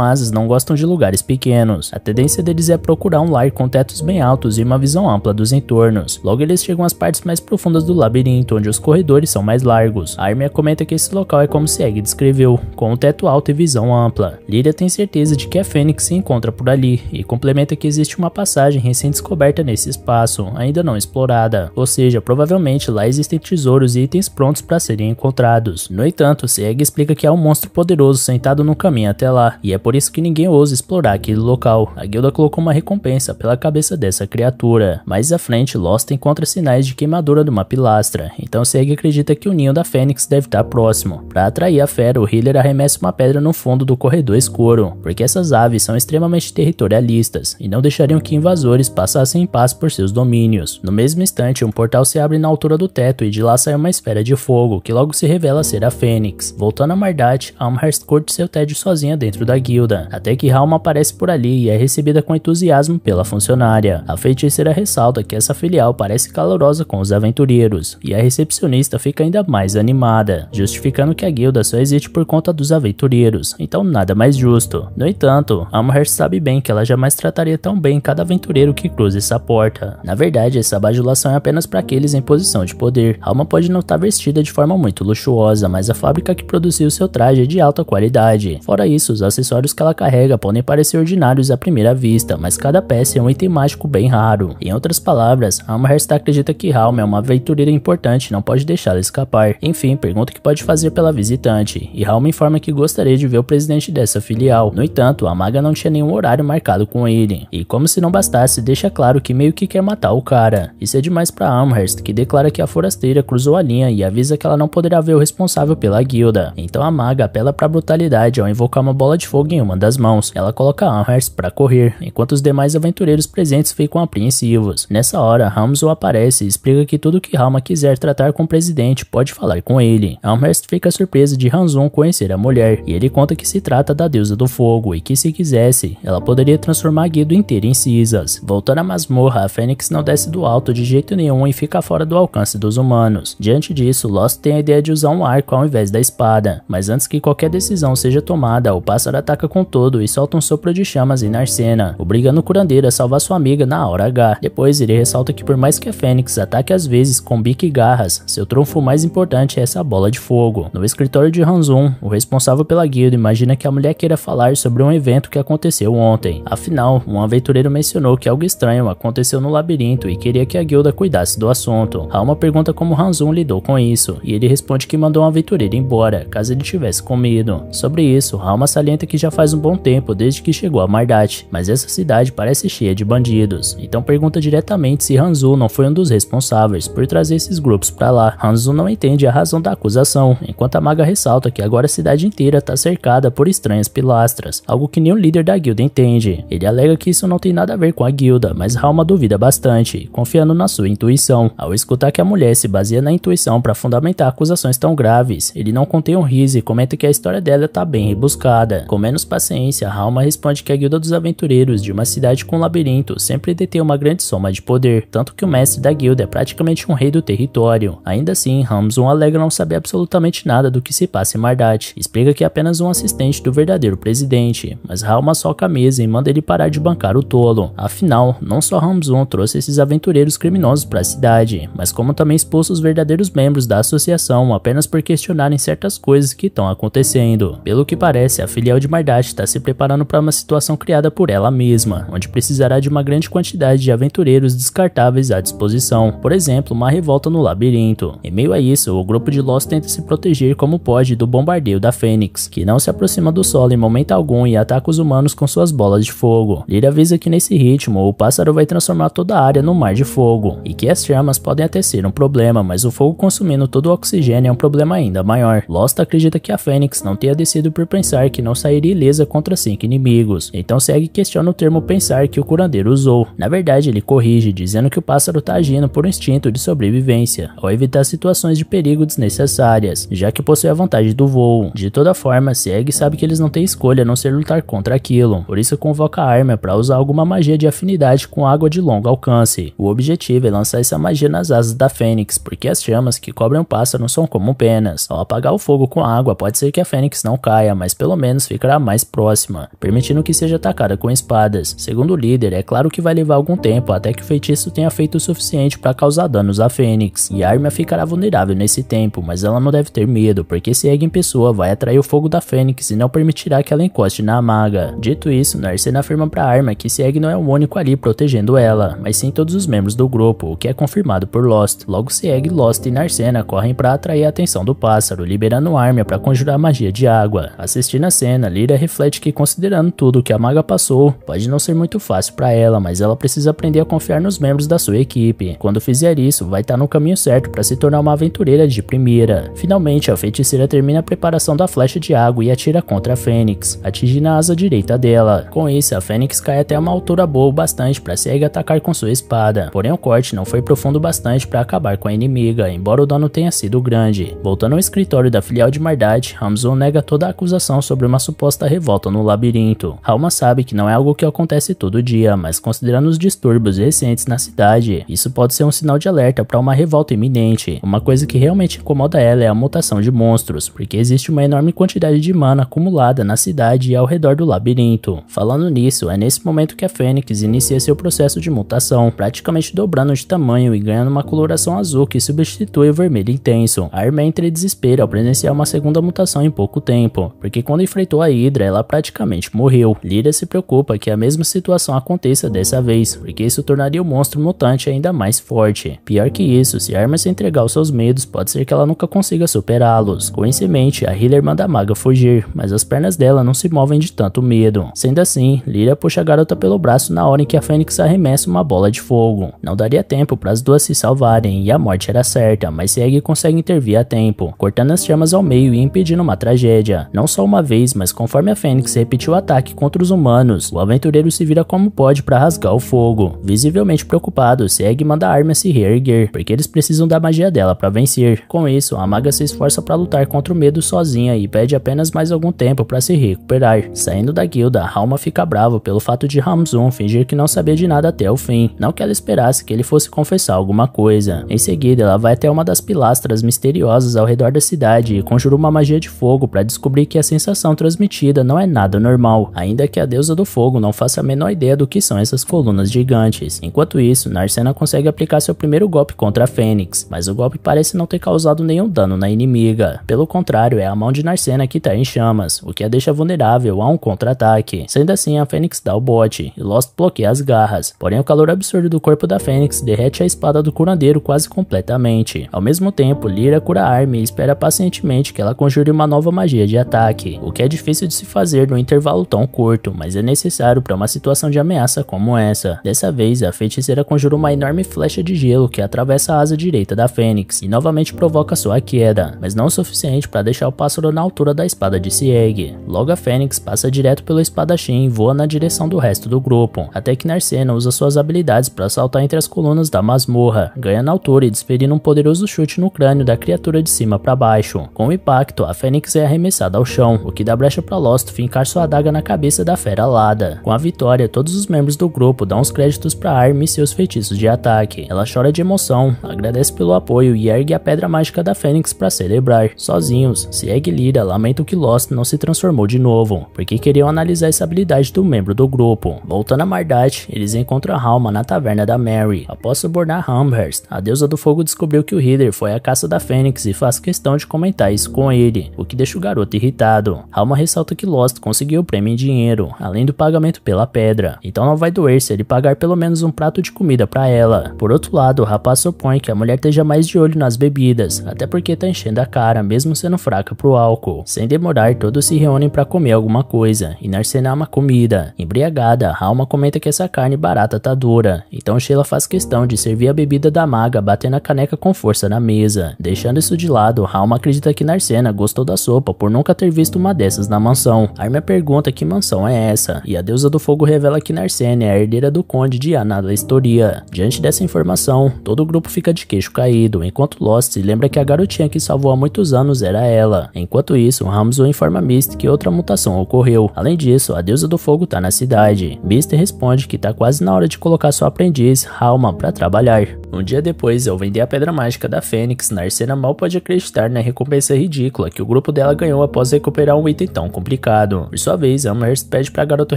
S1: asas não gostam de lugares pequenos. A tendência deles é procurar um lar com tetos bem altos e uma visão ampla dos entornos. Logo eles chegam às partes mais profundas do labirinto, onde os corredores são mais largos. A Armia comenta que esse local é como Sieg descreveu, com um teto alto e visão ampla. Lyria tem certeza de que a Fênix se encontra por ali, e complementa que existe uma passagem recém-descoberta nesse espaço, ainda não explorada. Ou seja, provavelmente lá existem tesouros e itens prontos para serem encontrados. No entanto, Sieg explica que há um monstro poderoso sentado no caminho até lá, e é por isso que ninguém ousa explorar aquele local. A guilda colocou uma recompensa pela cabeça dessa criatura. Mais à frente, Lost encontra sinais de queimadura de uma pilastra, então Sieg acredita que o ninho da Fênix deve estar próximo. Para atrair a fera, o healer arremessa uma pedra no fundo do corredor escuro, porque essas aves são extremamente territorialistas e não deixariam que invasores passassem em paz por seus domínios. No mesmo instante, um portal se abre na altura do teto e de lá sai uma esfera de fogo, que logo se revela ser a Fênix. Voltando a Mardat, Amherst curte seu tédio sozinha dentro da guilda, até que Halma aparece por ali e é recebida com entusiasmo pela funcionária. A feiticeira ressalta que essa filial parece calorosa com os aventureiros, e a recepcionista fica ainda mais animada, justificando que a guilda só existe por conta dos aventureiros, então nada mais justo. No entanto, Amherst sabe bem que ela jamais trataria tão bem cada aventureiro que cruza essa porta. Na verdade, essa bajulação é apenas para aqueles em posição de poder. Alma pode não estar vestida de forma muito luxuosa, mas a fábrica que produziu seu traje é de alta qualidade. Fora isso, os acessórios que ela carrega podem parecer ordinários à primeira vista, mas cada peça é um item mágico bem raro. Em outras palavras, Amherst acredita que Halma é uma aventureira importante e não pode deixá-la escapar. Enfim, pergunta o que pode fazer pela visitante, e Halma informa que gostaria de ver o presidente dessa filial. No entanto, a maga não tinha nenhum horário marcado com ele, e como se não bastasse, deixa claro que meio que quer matar o cara. Isso é demais para Amherst, que declara que a forasteira cruzou a linha e avisa que ela não poderá ver o responsável pela guilda. Então a maga apela para brutalidade ao invocar uma bola de fogo em uma das mãos. Ela coloca Amherst para correr, enquanto os demais aventureiros presentes ficam apreensivos. Nessa hora, Hamzo aparece e explica que tudo que Halma quiser tratar com o presidente pode falar com ele. Amherst fica surpresa de Hanzun conhecer a mulher, e ele conta que se trata da deusa do fogo e que, se quisesse, ela poderia transformar a guilda inteira em cinzas. Voltando à masmorra, a Fênix não desce do alto de jeito nenhum e fica fora do alcance dos humanos. Diante disso, Lost tem a ideia de usar um arco ao invés da espada, mas antes que qualquer decisão seja tomada, o pássaro ataca com todo e solta um sopro de chamas em Narcena, obrigando o curandeiro a salvar sua amiga na hora H. Depois, ele ressalta que por mais que a Fênix ataque às vezes com bico e garras, seu trunfo mais importante é essa bola de fogo. No escritório de Hanzun, o responsável pela guilda imagina que a mulher queira falar sobre um evento que aconteceu ontem. Afinal, um aventureiro mencionou que algo estranho aconteceu no labirinto e queria que a guilda cuidasse do assunto. Halma pergunta como Hanzun lidou com isso, e ele responde que mandou um aventureiro embora, caso ele tivesse com medo. Sobre isso, Halma salienta que já faz um bom tempo desde que chegou a Mardat, mas essa cidade parece cheia de bandidos. Então pergunta diretamente se Hanzun não foi um dos responsáveis por trazer esses grupos pra lá. Hanzun não entende a razão da acusação, enquanto a maga ressalta que agora a cidade inteira está cercada por estranhas pilastras, algo que nenhum líder da guilda entende. Ele alega que isso não tem nada a ver com a guilda, mas Halma duvida bastante, confiando na sua intuição. Ao escutar que a mulher se baseia na intuição para fundamentar acusações tão graves, ele não contém um riso e comenta que a história dela está bem rebuscada. Com menos paciência, Halma responde que a guilda dos aventureiros de uma cidade com um labirinto sempre detém uma grande soma de poder, tanto que o mestre da guilda é praticamente um rei do território. Ainda assim, Hamzun alega não saber absolutamente nada do que se passa em Mardat. Explica que é apenas um assistente do verdadeiro presidente, mas Halma soca a mesa e manda ele parar de bancar o tolo. Afinal, não só Hamzun trouxe esses aventureiros criminosos para a cidade, mas como também expulsa os verdadeiros membros da associação apenas por questionarem certas coisas que estão acontecendo. Pelo que parece, a filial de Mardat está se preparando para uma situação criada por ela mesma, onde precisará de uma grande quantidade de aventureiros descartáveis à disposição, por exemplo, uma revolta no labirinto. Em meio a isso, o grupo de Lost tenta se proteger como pode do bombardeio da Fênix, que não se aproxima do solo em momento algum e ataca os humanos com suas bolas de fogo. Lyra avisa que nesse ritmo o pássaro vai transformar toda a área no mar de fogo, e que as chamas podem até ser um problema, mas o fogo consumindo todo o oxigênio é um problema ainda maior. Lost acredita que a Fênix não tenha descido por pensar que não sairia ilesa contra 5 inimigos, então segue e questiona o termo pensar que o curandeiro usou. Na verdade, ele corrige, dizendo que o pássaro está agindo por instinto de sobrevivência, ao evitar situações de perigo desnecessárias, já que possui a vantagem do voo. De toda forma, segue e sabe que eles não têm escolha a não ser lutar contra aquilo, por isso convoca a arma para usar alguma magia de afinidade com água de longo alcance. O objetivo é lançar essa magia nas asas da Fênix, porque as chamas que cobrem o pássaro são como penas. Ao apagar o fogo com a água, pode ser que a Fênix não caia, mas pelo menos ficará mais próxima, permitindo que seja atacada com espadas. Segundo o líder, é claro que vai levar algum tempo até que o feitiço tenha feito o suficiente para causar danos à Fênix, e a arma ficará vulnerável nesse tempo, mas ela não deve ter medo, porque se Egg em pessoa vai atrair o fogo da Fênix e não permitirá que ela encoste na maga. Dito isso, Narcena afirma para a arma que Egg não é o único ali protegendo ela, mas sim todos os membros do grupo, o que é confirmado por Lost. Logo Egg, Lost e Narcena correm para atrair a atenção do pássaro, liberando a arma para conjurar magia de água. Assistindo a cena, Lyra reflete que, considerando tudo que a maga passou, pode não ser muito fácil para ela, mas ela precisa aprender a confiar nos membros da sua equipe. Quando fizer isso, vai estar no caminho certo para se tornar uma aventureira de primeira. Finalmente, a feiticeira termina a preparação da flecha de água e atira contra a Fênix, atingindo a asa direita dela. Com isso, a Fênix cai até uma altura boa o bastante para Egg atacar com sua espada, porém o corte não foi profundo o bastante para acabar com a inimiga, embora o dano tenha sido grande. Voltando ao escritório da filial de Mardad, Hamzon nega toda a acusação sobre uma suposta revolta no labirinto. Halma sabe que não é algo que acontece todo dia, mas considerando os distúrbios recentes na cidade, isso pode ser um sinal de alerta para uma revolta iminente. Uma coisa que realmente incomoda ela é a mutação de monstros, porque existe uma enorme quantidade de mana acumulada na cidade e ao redor do labirinto. Falando nisso, é nesse momento que a Fênix inicia seu processo de mutação, praticamente dobrando de tamanho e ganhando uma coloração azul que substitui o vermelho intenso. A arma entra em desespero ao presenciar uma segunda mutação em pouco tempo, porque quando enfrentou a Hydra, ela praticamente morreu. Lyra se preocupa que a mesma situação aconteça dessa vez, porque isso tornaria o monstro mutante ainda mais forte. Pior que isso, se a arma se entregar aos seus medos, pode ser que ela nunca consiga superá-los. Com isso em mente, a healer manda a maga fugir, mas as pernas dela não se movem de tanto medo. Sendo assim, Lyra puxa a garota pelo braço na hora em que a Fênix arremessa uma bola de fogo. Não daria tempo para as duas se salvarem e a morte era certa, mas Egg consegue intervir a tempo, cortando as chamas ao meio e impedindo uma tragédia. Não só uma vez, mas conforme a Fênix repetiu o ataque contra os humanos, o aventureiro se vira como pode para rasgar o fogo. Visivelmente preocupado, Egg manda a arma se reerguer, porque eles precisam da magia dela para vencer. Com isso, a maga se esforça para lutar contra o medo sozinha e pede apenas mais algum tempo para se recuperar. Saindo da guilda, Halma fica bravo pelo fato de Hamzon fingir que não sabia de nada até o fim, não que ela esperasse que ele fosse confessar alguma coisa. Em seguida, ela vai até uma das pilastras misteriosas ao redor da cidade e conjura uma magia de fogo para descobrir que a sensação transmitida não é nada normal, ainda que a deusa do fogo não faça a menor ideia do que são essas colunas gigantes. Enquanto isso, Narcena consegue aplicar seu primeiro golpe contra a Fênix, mas o golpe parece não ter causado nenhum dano na inimiga. Pelo contrário, é a mão de Narcena que está em chamas, o que a deixa vulnerável a um contra-ataque. Sendo assim, a Fênix dá o bote e Lost bloqueia as garras, porém o calor absurdo do corpo da Fênix derrete a espada do curandeiro quase completamente. Ao mesmo tempo, Lyra cura a arma e espera pacientemente que ela conjure uma nova magia de ataque, o que é difícil de se fazer num intervalo tão curto, mas é necessário para uma situação de ameaça como essa. Dessa vez, a feiticeira conjura uma enorme flecha de gelo que atravessa a asa direita da Fênix e novamente provoca sua queda, mas não o suficiente para deixar o pássaro na altura da espada de Egg. Logo a Fênix passa direto pelo espadachim e voa na direção do resto do grupo, até que Narcena usa suas habilidades para saltar entre as colunas da masmorra, ganhando altura e desferindo um poderoso chute no crânio da criatura de cima para baixo. Com o impacto, a Fênix é arremessada ao chão, o que dá brecha para Lost fincar sua adaga na cabeça da fera alada. Com a vitória, todos os membros do grupo dão os créditos para a arma e seus feitiços de ataque. Ela chora de emoção, agradece pelo apoio e ergue a pedra mágica da Fênix para celebrar. Sozinhos, Egg e Lyra lamentam que Lost não se transformou de novo, porque queriam analisar essa habilidade do membro do grupo. Voltando a Mardad, eles encontram a Halma na taverna da Mary. Após subornar Amherst, a deusa do fogo descobriu que o Healer foi à caça da Fênix e faz questão de comentar isso com ele, o que deixa o garoto irritado. Halma ressalta que Lost conseguiu o prêmio em dinheiro, além do pagamento pela pedra, então não vai doer se ele pagar pelo menos um prato de comida para ela. Por outro lado, o rapaz supõe que a mulher esteja mais de olho nas bebidas, até porque porque tá enchendo a cara, mesmo sendo fraca pro álcool. Sem demorar, todos se reúnem pra comer alguma coisa, e Narcena ama comida. Embriagada, Halma comenta que essa carne barata tá dura, então Sheila faz questão de servir a bebida da maga batendo a caneca com força na mesa. Deixando isso de lado, Halma acredita que Narcena gostou da sopa por nunca ter visto uma dessas na mansão. Armia pergunta que mansão é essa, e a deusa do fogo revela que Narcena é a herdeira do conde de Anada Estoria. Diante dessa informação, todo o grupo fica de queixo caído, enquanto Lost se lembra que a garotinha que salvou há muitos anos era ela. Enquanto isso, Hamzo informa Misty que outra mutação ocorreu. Além disso, a deusa do fogo tá na cidade. Misty responde que tá quase na hora de colocar sua aprendiz, Halma, pra trabalhar. Um dia depois, ao vender a pedra mágica da Fênix, Narcena mal pode acreditar na recompensa ridícula que o grupo dela ganhou após recuperar um item tão complicado. Por sua vez, Amherst pede pra garota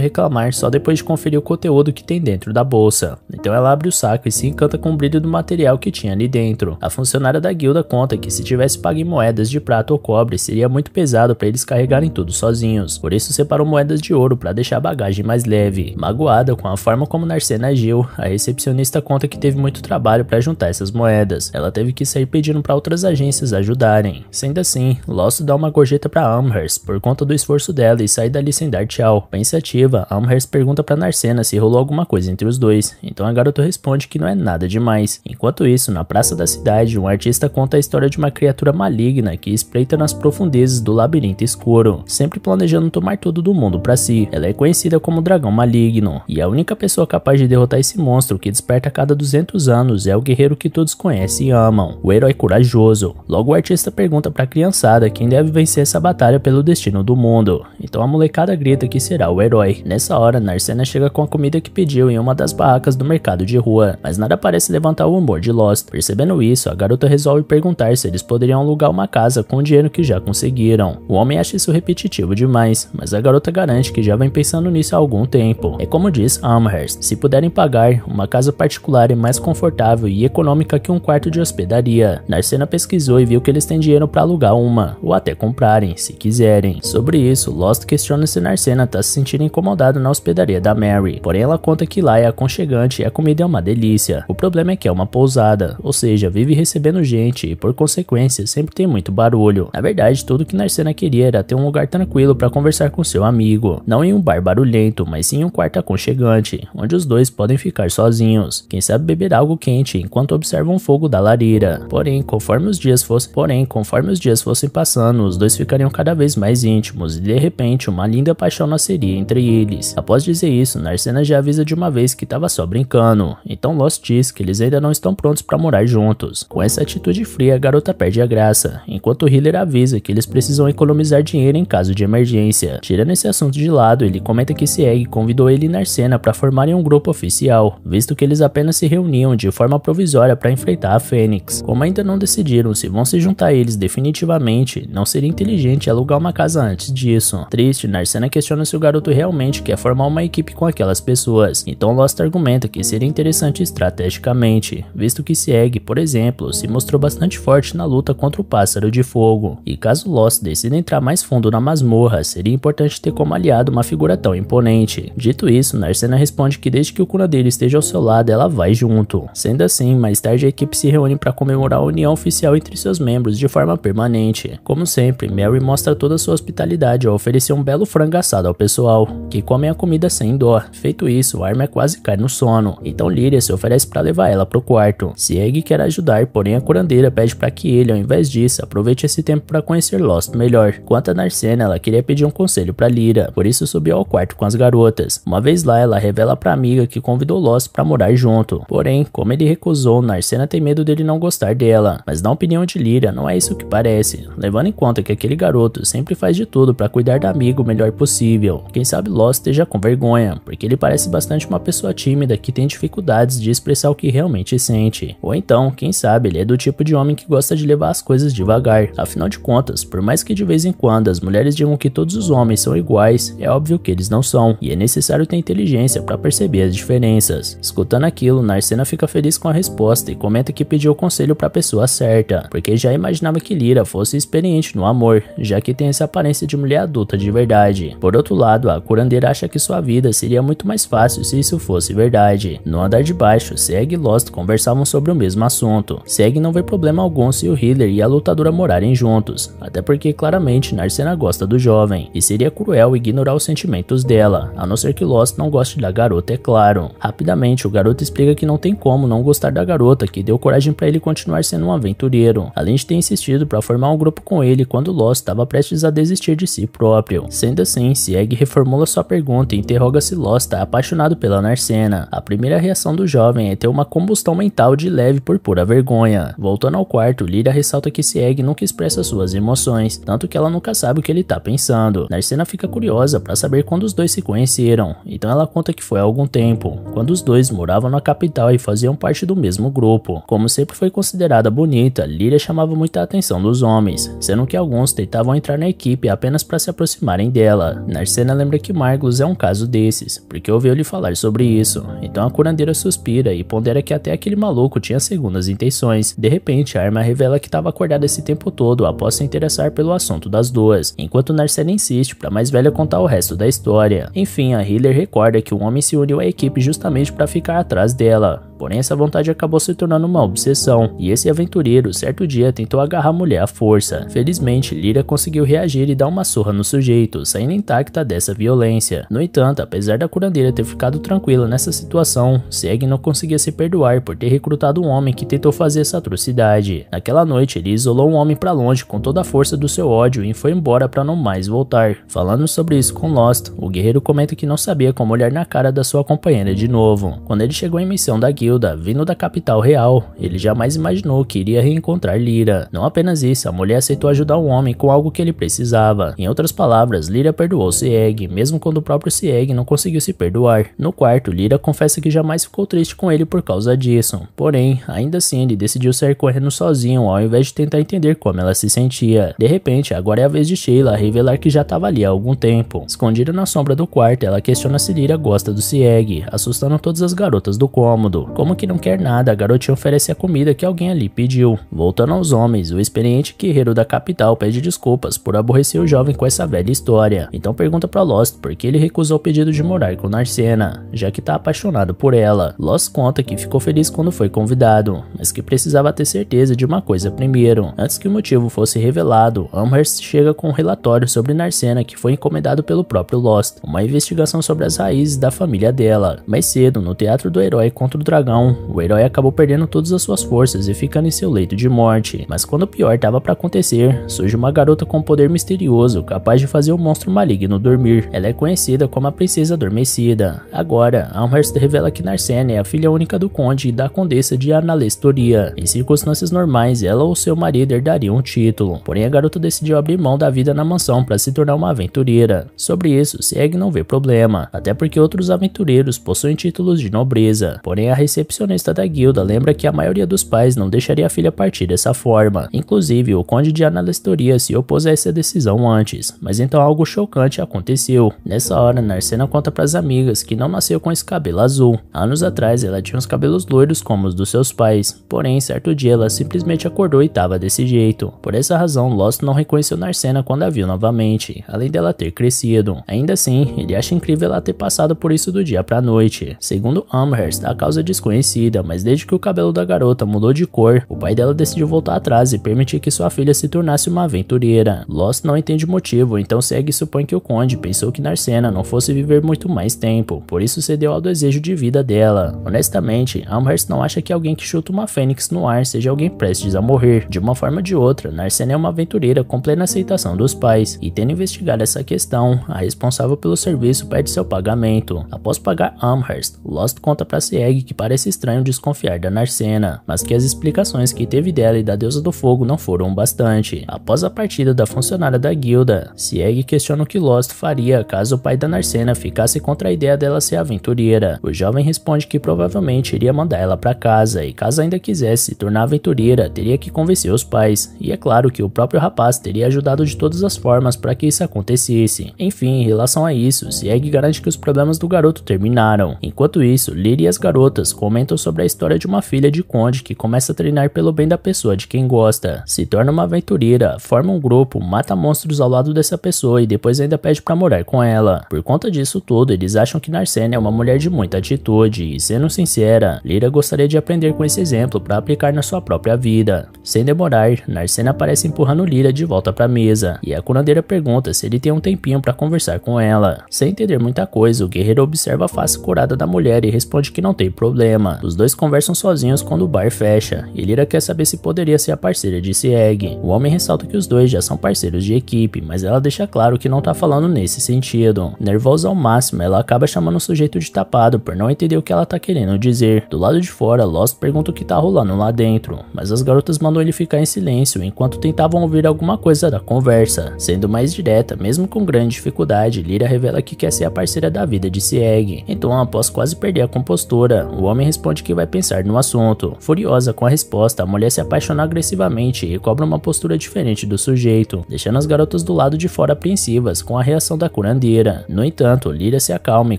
S1: reclamar só depois de conferir o conteúdo que tem dentro da bolsa. Então ela abre o saco e se encanta com o brilho do material que tinha ali dentro. A funcionária da guilda conta que se tivesse pago em moedas de prata ou cobre, seria muito pesado para eles carregarem tudo sozinhos. Por isso separou moedas de ouro para deixar a bagagem mais leve. Magoada com a forma como Narcena agiu, a recepcionista conta que teve muito trabalho para juntar essas moedas. Ela teve que sair pedindo para outras agências ajudarem. Sendo assim, Lost dá uma gorjeta para Amherst por conta do esforço dela e sai dali sem dar tchau. Pensativa, Amherst pergunta para Narcena se rolou alguma coisa entre os dois. Então a garota responde que não é nada demais. Enquanto isso, na praça da cidade, um artista conta a história de uma criatura maligna que espreita nas profundezas do labirinto escuro, sempre planejando tomar tudo do mundo para si. Ela é conhecida como Dragão Maligno, e a única pessoa capaz de derrotar esse monstro que desperta a cada 200 anos é o guerreiro que todos conhecem e amam, o herói corajoso. Logo o artista pergunta pra criançada quem deve vencer essa batalha pelo destino do mundo. Então a molecada grita que será o herói. Nessa hora, Narcena chega com a comida que pediu em uma das barracas do mercado de rua, mas nada parece levantar o humor de Lost. Percebendo isso, a garota resolve perguntar se eles poderiam alugar uma casa com o dinheiro que já conseguiram. O homem acha isso repetitivo demais, mas a garota garante que já vem pensando nisso há algum tempo. É como diz Amherst, se puderem pagar, uma casa particular é mais confortável e econômica que um quarto de hospedaria. Narcena pesquisou e viu que eles têm dinheiro para alugar uma, ou até comprarem, se quiserem. Sobre isso, Lost questiona se Narcena tá se sentindo incomodada na hospedaria da Mary, porém ela conta que lá é aconchegante e a comida é uma delícia. O problema é que é uma pousada, ou seja, vive recebendo gente e por consequência sempre tem muito barulho. Na verdade, tudo que Narcena queria era ter um lugar tranquilo para conversar com seu amigo, não em um bar barulhento, mas sim em um quarto aconchegante, onde os dois podem ficar sozinhos. Quem sabe beber algo quente enquanto observam o fogo da lareira. Porém, conforme os dias fossem passando, os dois ficariam cada vez mais íntimos e de repente uma linda paixão nasceria entre eles. Após dizer isso, Narcena já avisa de uma vez que estava só brincando, então Lost diz que eles ainda não estão prontos para morar juntos. Com essa atitude fria, a garota perde a graça, enquanto o Healer avisa que eles precisam economizar dinheiro em caso de emergência. Tirando esse assunto de lado, ele comenta que Sieg convidou ele e Narcena para formarem um grupo oficial, visto que eles apenas se reuniam de forma provisória para enfrentar a Fênix. Como ainda não decidiram se vão se juntar a eles definitivamente, não seria inteligente alugar uma casa antes disso. Triste, Narcena questiona se o garoto realmente quer formar uma equipe com aquelas pessoas, então Lost argumenta que seria interessante estrategicamente, visto que Sieg, por exemplo, se mostrou bastante forte na luta contra o Pássaro de Fogo, e caso Lost decida entrar mais fundo na masmorra, seria importante ter como aliado uma figura tão imponente. Dito isso, Narcena responde que desde que o curandeiro esteja ao seu lado, ela vai junto. Sendo assim, mais tarde a equipe se reúne para comemorar a união oficial entre seus membros de forma permanente. Como sempre, Mary mostra toda a sua hospitalidade ao oferecer um belo frango assado ao pessoal, que comem a comida sem dó. Feito isso, Armia quase cai no sono, então Lyria se oferece para levar ela pro quarto. Sieg quer ajudar, porém a curandeira pede para que ele, ao invés disso, aproveite esse tempo para conhecer Lost melhor. Quanto a Narcena, ela queria pedir um conselho para Lyra, por isso subiu ao quarto com as garotas. Uma vez lá, ela revela pra amiga que convidou Lost para morar junto. Porém, como ele recusou, Narcena tem medo dele não gostar dela, mas na opinião de Lyria, não é isso que parece, levando em conta que aquele garoto sempre faz de tudo para cuidar da amiga o melhor possível. Quem sabe Lost esteja com vergonha, porque ele parece bastante uma pessoa tímida que tem dificuldades de expressar o que realmente sente. Ou então, quem sabe ele é do tipo de homem que gosta de levar as coisas devagar. Afinal de contas, por mais que de vez em quando as mulheres digam que todos os homens são iguais, é óbvio que eles não são, e é necessário ter inteligência para perceber as diferenças. Escutando aquilo, Narcena fica feliz com com a resposta e comenta que pediu conselho para a pessoa certa, porque já imaginava que Lyra fosse experiente no amor, já que tem essa aparência de mulher adulta de verdade. Por outro lado, a curandeira acha que sua vida seria muito mais fácil se isso fosse verdade. No andar de baixo, Sieg e Lost conversavam sobre o mesmo assunto. Sieg não vê problema algum se o healer e a lutadora morarem juntos, até porque claramente Narcena gosta do jovem, e seria cruel ignorar os sentimentos dela, a não ser que Lost não goste da garota, é claro. Rapidamente, o garoto explica que não tem como não gostar da garota, que deu coragem para ele continuar sendo um aventureiro, além de ter insistido para formar um grupo com ele quando Lost estava prestes a desistir de si próprio. Sendo assim, Sieg reformula sua pergunta e interroga se Lost está apaixonado pela Narcena. A primeira reação do jovem é ter uma combustão mental de leve por pura vergonha. Voltando ao quarto, Lyra ressalta que Sieg nunca expressa suas emoções, tanto que ela nunca sabe o que ele tá pensando. Narcena fica curiosa para saber quando os dois se conheceram, então ela conta que foi há algum tempo, quando os dois moravam na capital e faziam parte do mesmo grupo. Como sempre foi considerada bonita, Lyra chamava muita atenção dos homens, sendo que alguns tentavam entrar na equipe apenas para se aproximarem dela. Narcena lembra que Marglus é um caso desses, porque ouviu-lhe falar sobre isso, então a curandeira suspira e pondera que até aquele maluco tinha segundas intenções. De repente, a arma revela que estava acordada esse tempo todo após se interessar pelo assunto das duas, enquanto Narcena insiste para a mais velha contar o resto da história. Enfim, a healer recorda que um homem se uniu à equipe justamente para ficar atrás dela. Porém, essa vontade acabou se tornando uma obsessão, e esse aventureiro, certo dia, tentou agarrar a mulher à força. Felizmente, Lyra conseguiu reagir e dar uma surra no sujeito, saindo intacta dessa violência. No entanto, apesar da curandeira ter ficado tranquila nessa situação, Sieg não conseguia se perdoar por ter recrutado um homem que tentou fazer essa atrocidade. Naquela noite, ele isolou um homem para longe com toda a força do seu ódio e foi embora para não mais voltar. Falando sobre isso com Lost, o guerreiro comenta que não sabia como olhar na cara da sua companheira de novo. Quando ele chegou em missão da guilda, vindo da capital real, ele jamais imaginou que iria reencontrar Lyra. Não apenas isso, a mulher aceitou ajudar o homem com algo que ele precisava. Em outras palavras, Lyra perdoou Sieg, mesmo quando o próprio Sieg não conseguiu se perdoar. No quarto, Lyra confessa que jamais ficou triste com ele por causa disso. Porém, ainda assim, ele decidiu sair correndo sozinho, ao invés de tentar entender como ela se sentia. De repente, agora é a vez de Sheila a revelar que já estava ali há algum tempo. Escondida na sombra do quarto, ela questiona se Lyra gosta do Sieg, assustando todas as garotas do cômodo. Como que não quer nada, a garotinha oferece a comida que alguém ali pediu. Voltando aos homens, o experiente guerreiro da capital pede desculpas por aborrecer o jovem com essa velha história. Então pergunta pra Lost por que ele recusou o pedido de morar com Narcena, já que tá apaixonado por ela. Lost conta que ficou feliz quando foi convidado, mas que precisava ter certeza de uma coisa primeiro. Antes que o motivo fosse revelado, Amherst chega com um relatório sobre Narcena que foi encomendado pelo próprio Lost, uma investigação sobre as raízes da família dela. Mais cedo, no teatro do herói contra o dragão, o herói acabou perdendo todas as suas forças e ficando em seu leito de morte. Mas quando o pior estava para acontecer, surge uma garota com um poder misterioso, capaz de fazer o monstro maligno dormir. Ela é conhecida como a Princesa Adormecida. Agora, Amherst revela que Narcena é a filha única do conde e da condessa de Analestoria. Em circunstâncias normais, ela ou seu marido herdariam um título. Porém, a garota decidiu abrir mão da vida na mansão para se tornar uma aventureira. Sobre isso, Sieg não vê problema, até porque outros aventureiros possuem títulos de nobreza. Porém, a recepcionista da guilda lembra que a maioria dos pais não deixaria a filha partir dessa forma. Inclusive, o conde de Analestoria se opôs a essa decisão antes, mas então algo chocante aconteceu. Nessa hora, Narcena conta para as amigas que não nasceu com esse cabelo azul. Anos atrás, ela tinha os cabelos loiros como os dos seus pais, porém, certo dia ela simplesmente acordou e estava desse jeito. Por essa razão, Lost não reconheceu Narcena quando a viu novamente, além dela ter crescido. Ainda assim, ele acha incrível ela ter passado por isso do dia pra noite. Segundo Amherst, a causa é desconhecida, mas desde que o cabelo da garota mudou de cor, o pai dela decidiu voltar atrás e permitir que sua filha se tornasse uma aventureira. Lost não entende o motivo, então Sieg supõe que o conde pensou que Narcena não fosse viver muito mais tempo, por isso cedeu ao desejo de vida dela. Honestamente, Amherst não acha que alguém que chuta uma fênix no ar seja alguém prestes a morrer. De uma forma ou de outra, Narcena é uma aventureira com plena aceitação dos pais, e tendo investigado essa questão, a responsável pelo serviço pede seu pagamento. Após pagar Amherst, Lost conta pra Sieg que parece estranho desconfiar da Narcena, mas que as explicações que teve dela e da deusa do fogo não foram bastante. Após a partida da funcionária da guilda, Sieg questiona o que Lost faria caso o pai da Narcena ficasse contra a ideia dela ser aventureira. O jovem responde que provavelmente iria mandar ela pra casa, e caso ainda quisesse se tornar aventureira, teria que convencer os pais, e é claro que o próprio rapaz teria ajudado de todas as formas para que isso acontecesse. Enfim, em relação a isso, Sieg garante que os problemas do garoto terminaram. Enquanto isso, Lyra e as garotas, com comentam sobre a história de uma filha de conde que começa a treinar pelo bem da pessoa de quem gosta, se torna uma aventureira, forma um grupo, mata monstros ao lado dessa pessoa e depois ainda pede pra morar com ela. Por conta disso tudo, eles acham que Narcena é uma mulher de muita atitude e, sendo sincera, Lyra gostaria de aprender com esse exemplo para aplicar na sua própria vida. Sem demorar, Narcena aparece empurrando Lyra de volta pra mesa e a curandeira pergunta se ele tem um tempinho para conversar com ela. Sem entender muita coisa, o guerreiro observa a face curada da mulher e responde que não tem problema. Os dois conversam sozinhos quando o bar fecha e Lyra quer saber se poderia ser a parceira de Sieg. O homem ressalta que os dois já são parceiros de equipe, mas ela deixa claro que não tá falando nesse sentido. Nervosa ao máximo, ela acaba chamando o sujeito de tapado por não entender o que ela tá querendo dizer. Do lado de fora, Lost pergunta o que tá rolando lá dentro, mas as garotas mandam ele ficar em silêncio enquanto tentavam ouvir alguma coisa da conversa. Sendo mais direta, mesmo com grande dificuldade, Lyra revela que quer ser a parceira da vida de Sieg. Então, após quase perder a compostura, o homem responde que vai pensar no assunto. Furiosa com a resposta, a mulher se apaixona agressivamente e cobra uma postura diferente do sujeito, deixando as garotas do lado de fora apreensivas com a reação da curandeira. No entanto, Lyra se acalma e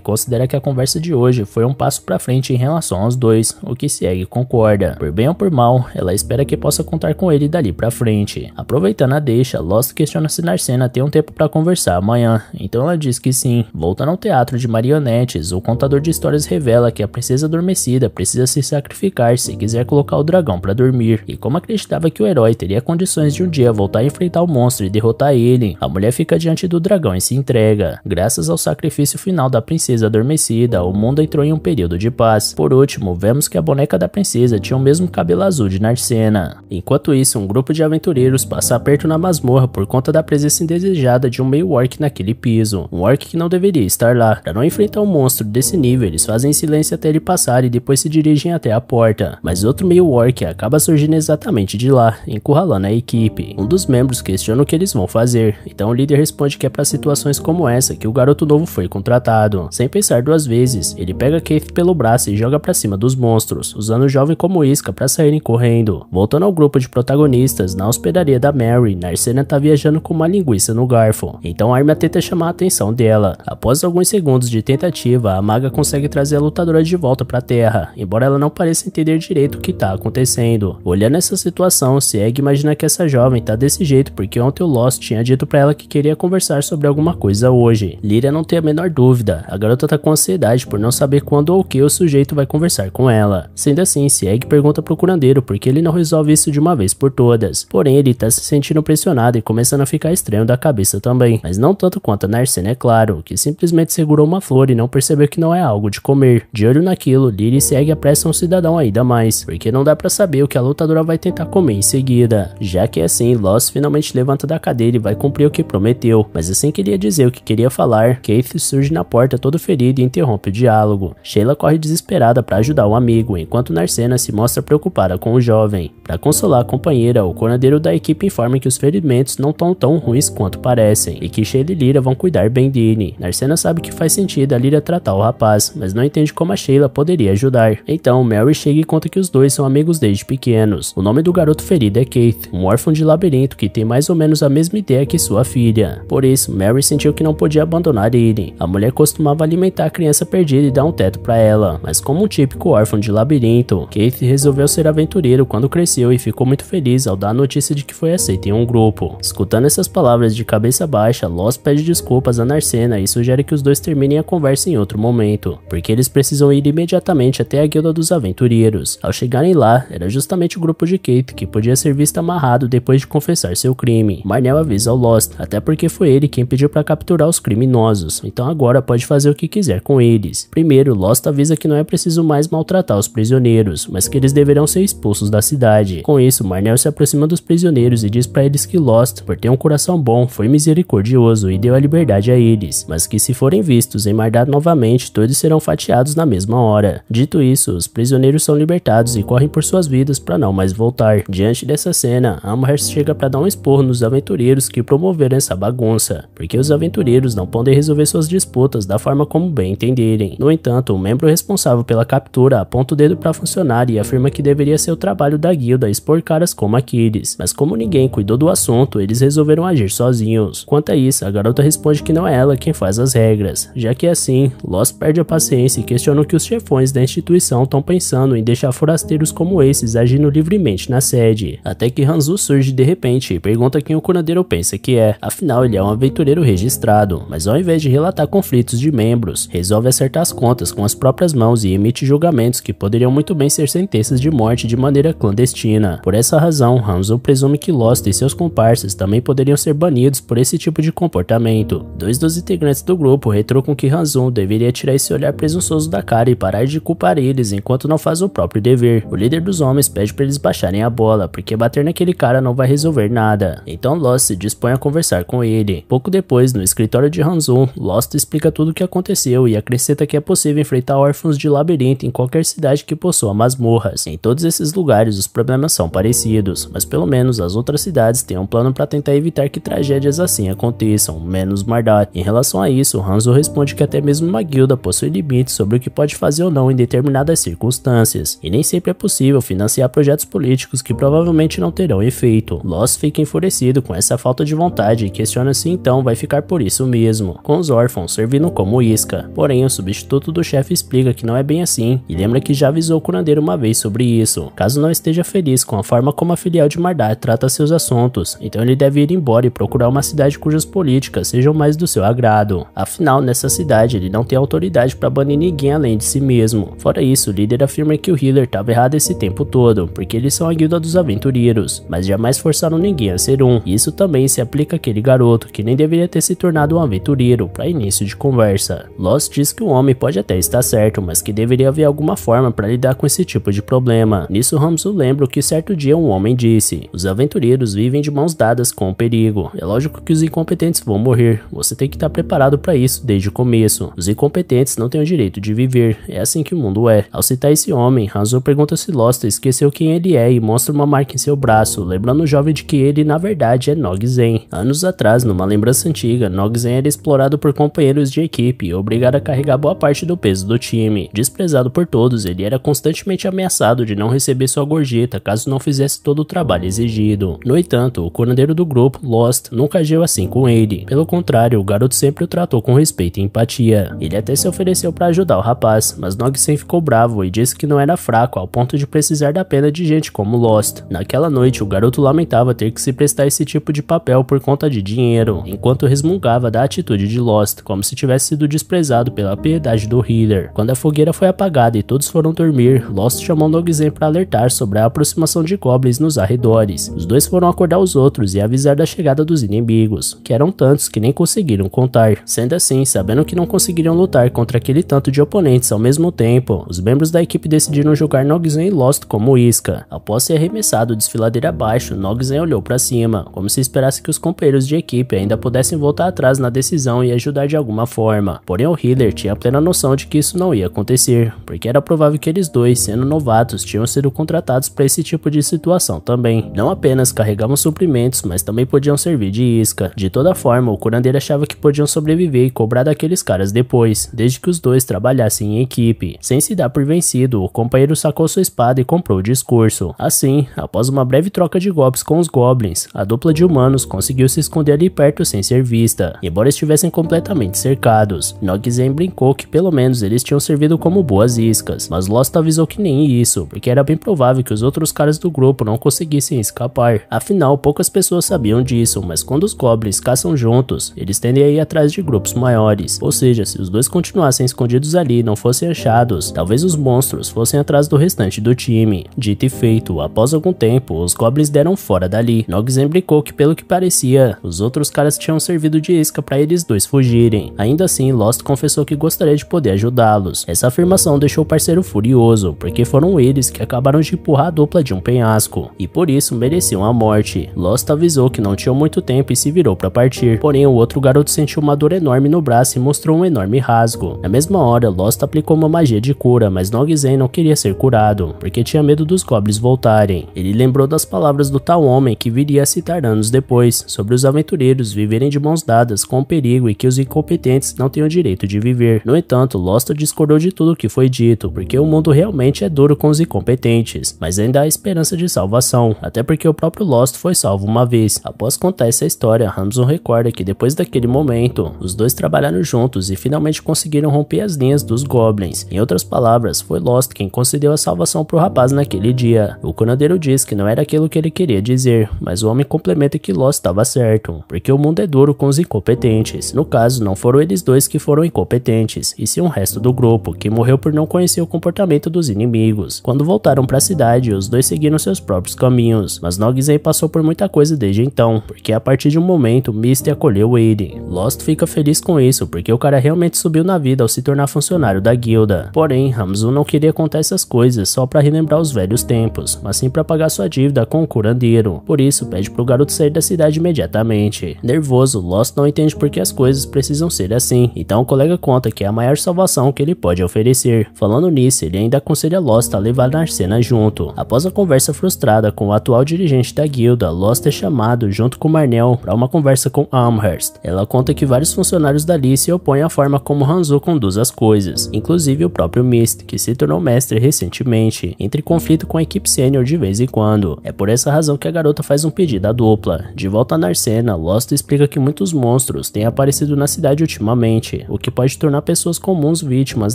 S1: considera que a conversa de hoje foi um passo pra frente em relação aos dois, o que Sieg concorda. Por bem ou por mal, ela espera que possa contar com ele dali pra frente. Aproveitando a deixa, Lost questiona se Narcena tem um tempo pra conversar amanhã, então ela diz que sim. Voltando ao teatro de marionetes, o contador de histórias revela que a princesa adormecida precisa se sacrificar se quiser colocar o dragão pra dormir, e como acreditava que o herói teria condições de um dia voltar a enfrentar o monstro e derrotar ele, a mulher fica diante do dragão e se entrega. Graças ao sacrifício final da princesa adormecida, o mundo entrou em um período de paz. Por último, vemos que a boneca da princesa tinha o mesmo cabelo azul de Narcena. Enquanto isso, um grupo de aventureiros passa aperto na masmorra por conta da presença indesejada de um meio-orc naquele piso, um orc que não deveria estar lá. Para não enfrentar um monstro desse nível, eles fazem silêncio até ele passar e depois se dirigem até a porta, mas outro meio-orc acaba surgindo exatamente de lá, encurralando a equipe. Um dos membros questiona o que eles vão fazer, então o líder responde que é para situações como essa que o garoto novo foi contratado. Sem pensar duas vezes, ele pega Keith pelo braço e joga para cima dos monstros, usando o jovem como isca para saírem correndo. Voltando ao grupo de protagonistas, na hospedaria da Mary, Narcena tá viajando com uma linguiça no garfo, então Armia tenta chamar a atenção dela. Após alguns segundos de tentativa, a maga consegue trazer a lutadora de volta pra terra, embora ela não pareça entender direito o que tá acontecendo. Olhando essa situação, Sieg imagina que essa jovem tá desse jeito porque ontem o Lost tinha dito pra ela que queria conversar sobre alguma coisa hoje. Lyra não tem a menor dúvida, a garota tá com ansiedade por não saber quando ou o que o sujeito vai conversar com ela. Sendo assim, Sieg pergunta pro curandeiro por que ele não resolve isso de uma vez por todas. Porém, ele tá se sentindo pressionado e começando a ficar estranho da cabeça também, mas não tanto quanto a Narcena, é claro, que simplesmente segurou uma flor e não percebeu que não é algo de comer. De olho naquilo, Lyra e Sieg apressam o cidadão ainda mais, porque não dá pra saber o que a lutadora vai tentar comer em seguida. Já que é assim, Lost finalmente levanta da cadeira e vai cumprir o que prometeu, mas assim que ele ia dizer o que queria falar, Keith surge na porta todo ferido e interrompe o diálogo. Sheila corre desesperada pra ajudar o amigo, enquanto Narcena se mostra preocupada com o jovem. Pra consolar a companheira, o curandeiro da equipe informa que os ferimentos não estão tão ruins quanto parecem, e que Sheila e Lyra vão cuidar bem dele. Narcena sabe que faz sentido a Lyra tratar o rapaz, mas não entende como a Sheila poderia ajudar. Então, Mary chega e conta que os dois são amigos desde pequenos. O nome do garoto ferido é Keith, um órfão de labirinto que tem mais ou menos a mesma ideia que sua filha. Por isso, Mary sentiu que não podia abandonar ele. A mulher costumava alimentar a criança perdida e dar um teto pra ela, mas como um típico órfão de labirinto, Keith resolveu ser aventureiro quando cresceu e ficou muito feliz ao dar a notícia de que foi aceito em um grupo. Escutando essas palavras de cabeça baixa, Lost pede desculpas a Narcena e sugere que os dois terminem a conversa em outro momento, porque eles precisam ir imediatamente até a guilda dos aventureiros. Ao chegarem lá, era justamente o grupo de Keith que podia ser visto amarrado depois de confessar seu crime. Marnell avisa ao Lost, até porque foi ele quem pediu para capturar os criminosos, então agora pode fazer o que quiser com eles. Primeiro, Lost avisa que não é preciso mais maltratar os prisioneiros, mas que eles deverão ser expulsos da cidade. Com isso, Marnell se aproxima dos prisioneiros e diz para eles que Lost, por ter um coração bom, foi misericordioso e deu a liberdade a eles, mas que se forem vistos em Mardar novamente, todos serão fatiados na mesma hora. Dito isso, os prisioneiros são libertados e correm por suas vidas para não mais voltar. Diante dessa cena, Amherst chega para dar um esporro nos aventureiros que promoveram essa bagunça, porque os aventureiros não podem resolver suas disputas da forma como bem entenderem. No entanto, o membro responsável pela captura aponta o dedo para funcionário e afirma que deveria ser o trabalho da guilda expor caras como aqueles, mas como ninguém cuidou do assunto, eles resolveram agir sozinhos. Quanto a isso, a garota responde que não é ela quem faz as regras, já que assim, Lost perde a paciência e questiona o que os chefões da instituição estão pensando em deixar forasteiros como esses agindo livremente na sede. Até que Hanzo surge de repente e pergunta quem o curandeiro pensa que é. Afinal, ele é um aventureiro registrado, mas ao invés de relatar conflitos de membros, resolve acertar as contas com as próprias mãos e emite julgamentos que poderiam muito bem ser sentenças de morte de maneira clandestina. Por essa razão, Hanzo presume que Lost e seus comparsas também poderiam ser banidos por esse tipo de comportamento. Dois dos integrantes do grupo retrucam que Hanzo deveria tirar esse olhar presunçoso da cara e parar de culpar eles enquanto não faz o próprio dever. O líder dos homens pede para eles baixarem a bola, porque bater naquele cara não vai resolver nada. Então Lost se dispõe a conversar com ele. Pouco depois, no escritório de Hanzo, Lost explica tudo o que aconteceu e acrescenta que é possível enfrentar órfãos de labirinto em qualquer cidade que possua masmorras. Em todos esses lugares os problemas são parecidos, mas pelo menos as outras cidades têm um plano para tentar evitar que tragédias assim aconteçam, menos Mardot. Em relação a isso, Hanzo responde que até mesmo uma guilda possui limites sobre o que pode fazer ou não em determinadas circunstâncias, e nem sempre é possível financiar projetos políticos que provavelmente não terão efeito. Lost fica enfurecido com essa falta de vontade e questiona se então vai ficar por isso mesmo, com os órfãos servindo como isca. Porém, o substituto do chefe explica que não é bem assim, e lembra que já avisou o curandeiro uma vez sobre isso, caso não esteja feliz com a forma como a filial de Mardot trata seus assuntos, então ele deve ir embora e procurar uma cidade cujas políticas sejam mais do seu agrado. Afinal, nessa cidade ele não tem autoridade para banir ninguém além de si mesmo. Fora isso, o líder afirma que o Healer estava errado esse tempo todo, porque eles são a guilda dos aventureiros, mas jamais forçaram ninguém a ser um. E isso também se aplica àquele garoto, que nem deveria ter se tornado um aventureiro, para início de conversa. Lost diz que o homem pode até estar certo, mas que deveria haver alguma forma para lidar com esse tipo de problema. Nisso, Hanzo lembra o que certo dia um homem disse: os aventureiros vivem de mãos dadas com o perigo. É lógico que os incompetentes vão morrer, você tem que estar preparado para isso desde o começo. Os incompetentes não têm o direito de viver, é assim que o mundo é. Ao citar esse homem, Hanzo pergunta se Lost esqueceu quem ele é e mostra uma marca em seu braço, lembrando o jovem de que ele na verdade é Nogzen. Anos atrás, numa lembrança antiga, Nogzen era explorado por companheiros de equipe e obrigado a carregar boa parte do peso do time. Desprezado por todos, ele era constantemente ameaçado de não receber sua gorjeta caso não fizesse todo o trabalho exigido. No entanto, o curandeiro do grupo, Lost, nunca agiu assim com ele. Pelo contrário, o garoto sempre o tratou com respeito e empatia. Ele até se ofereceu para ajudar o rapaz, mas Nogzen ficou bravo e disse que não era fraco ao ponto de precisar da pena de gente como Lost. Naquela noite, o garoto lamentava ter que se prestar esse tipo de papel por conta de dinheiro, enquanto resmungava da atitude de Lost, como se tivesse sido desprezado pela piedade do Healer. Quando a fogueira foi apagada e todos foram dormir, Lost chamou Nogzen para alertar sobre a aproximação de goblins nos arredores. Os dois foram acordar os outros e avisar da chegada dos inimigos, que eram tantos que nem conseguiram contar. Sendo assim, sabendo que não conseguiriam lutar contra aquele tanto de oponentes ao mesmo tempo, os membros da equipe decidiram jogar Nogzen e Lost como isca. Após ser arremessado desfiladeira abaixo, Nogzen olhou para cima, como se esperasse que os companheiros de equipe ainda pudessem voltar atrás na decisão e ajudar de alguma forma. Porém, o Healer tinha plena noção de que isso não ia acontecer, porque era provável que eles dois, sendo novatos, tinham sido contratados para esse tipo de situação também. Não apenas carregavam suprimentos, mas também podiam servir de isca. De toda forma, o curandeiro achava que podiam sobreviver e cobrar daqueles caras depois, desde que os dois trabalhassem em equipe. Sem se dar por vencido, o companheiro sacou sua espada e comprou o discurso. Assim, após uma breve troca de golpes com os goblins, a dupla de humanos conseguiu se esconder ali perto sem ser vista, embora estivessem completamente cercados. Nogzen brincou que pelo menos eles tinham servido como boas iscas, mas Lost avisou que nem isso, porque era bem provável que os outros caras do grupo não conseguissem escapar. Afinal, poucas pessoas sabiam disso, mas quando os goblins caçam juntos, eles tendem a ir atrás de grupos maiores. Ou seja, se os dois continuassem escondidos ali e não fossem achados, talvez os monstros fossem atrás do restante do time. Dito e feito, após algum tempo, os goblins deram fora dali. Nogzen brincou que pelo que parecia, os outros caras tinham servido de isca para eles dois fugirem. Ainda assim, Lost confessou que gostaria de poder ajudá-los. Essa afirmação deixou o parceiro furioso, porque foram eles que acabaram de empurrar a dupla de um penhasco, e por isso mereciam a morte. Lost avisou que não tinham muito tempo e se virou para partir, porém o outro garoto sentiu uma dor enorme no braço e mostrou um enorme rasgo. Na mesma hora, Lost aplicou uma magia de cura, mas Nogzen não queria ser curado, porque tinha medo dos goblins voltarem. Ele lembrou das palavras do tal homem que viria a citar anos depois, sobre os aventureiros viverem de mãos dadas com o perigo e que os incompetentes não têm o direito de viver. No entanto, Lost discordou de tudo que foi dito, porque o mundo realmente é duro com os incompetentes, mas ainda há esperança de salvação, até porque o próprio Lost foi salvo uma vez. Após contar essa história, Hanzo recorda que depois daquele momento, os dois trabalharam juntos e finalmente conseguiram romper as linhas dos goblins. Em outras outras palavras, foi Lost quem concedeu a salvação pro rapaz naquele dia. O curandeiro diz que não era aquilo que ele queria dizer, mas o homem complementa que Lost estava certo, porque o mundo é duro com os incompetentes. No caso, não foram eles dois que foram incompetentes, e sim o resto do grupo, que morreu por não conhecer o comportamento dos inimigos. Quando voltaram para a cidade, os dois seguiram seus próprios caminhos, mas Nogizei passou por muita coisa desde então, porque a partir de um momento, Misty acolheu ele. Lost fica feliz com isso, porque o cara realmente subiu na vida ao se tornar funcionário da guilda. Porém, Hamzu não queria contar essas coisas só para relembrar os velhos tempos, mas sim para pagar sua dívida com o curandeiro. Por isso, pede pro garoto sair da cidade imediatamente. Nervoso, Lost não entende por que as coisas precisam ser assim, então o colega conta que é a maior salvação que ele pode oferecer. Falando nisso, ele ainda aconselha Lost a levar Narcena junto. Após a conversa frustrada com o atual dirigente da guilda, Lost é chamado junto com Marnell para uma conversa com Amherst. Ela conta que vários funcionários dali se opõem à forma como Hanzo conduz as coisas, inclusive o próprio Mist, que se tornou mestre recentemente, entre conflito com a equipe sênior de vez em quando. É por essa razão que a garota faz um pedido à dupla. De volta a Narcena, Lost explica que muitos monstros têm aparecido na cidade ultimamente, o que pode tornar pessoas comuns vítimas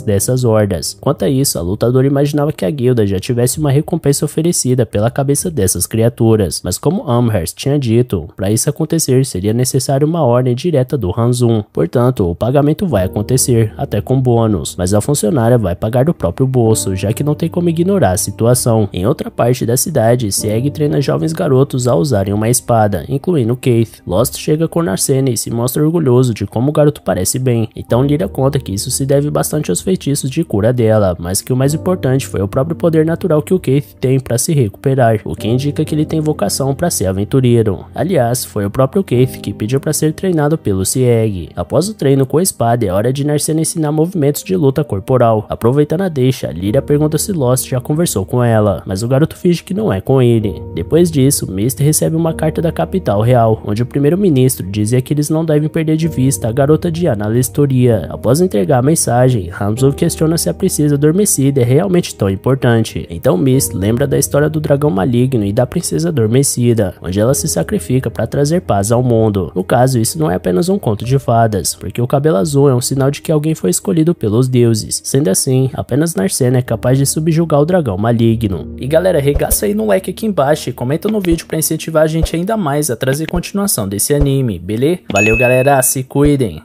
S1: dessas hordas. Quanto a isso, a lutadora imaginava que a guilda já tivesse uma recompensa oferecida pela cabeça dessas criaturas, mas como Amherst tinha dito, para isso acontecer seria necessário uma ordem direta do Hanzun. Portanto, o pagamento vai acontecer, até com bônus, mas a funcionária vai pagar do próprio bolso, já que não tem como ignorar a situação. Em outra parte da cidade, Sieg treina jovens garotos a usarem uma espada, incluindo Keith. Lost chega com Narcena e se mostra orgulhoso de como o garoto parece bem, então Lyra conta que isso se deve bastante aos feitiços de cura dela, mas que o mais importante foi o próprio poder natural que o Keith tem para se recuperar, o que indica que ele tem vocação para ser aventureiro. Aliás, foi o próprio Keith que pediu para ser treinado pelo Sieg. Após o treino com a espada, é hora de Narcena ensinar movimentos de luta corporal. Aproveitando a deixa, Lyra pergunta se Lost já conversou com ela, mas o garoto finge que não é com ele. Depois disso, Mist recebe uma carta da capital real, onde o primeiro-ministro dizia que eles não devem perder de vista a garota de Analistoria. Após entregar a mensagem, Hamzo questiona se a princesa adormecida é realmente tão importante. Então Mist lembra da história do dragão maligno e da princesa adormecida, onde ela se sacrifica para trazer paz ao mundo. No caso, isso não é apenas um conto de fadas, porque o cabelo azul é um sinal de que alguém foi escolhido pelos deuses. Sendo assim, apenas Narcena é capaz de subjugar o dragão maligno. E galera, regaça aí no like aqui embaixo e comenta no vídeo para incentivar a gente ainda mais a trazer continuação desse anime, beleza? Valeu galera, se cuidem!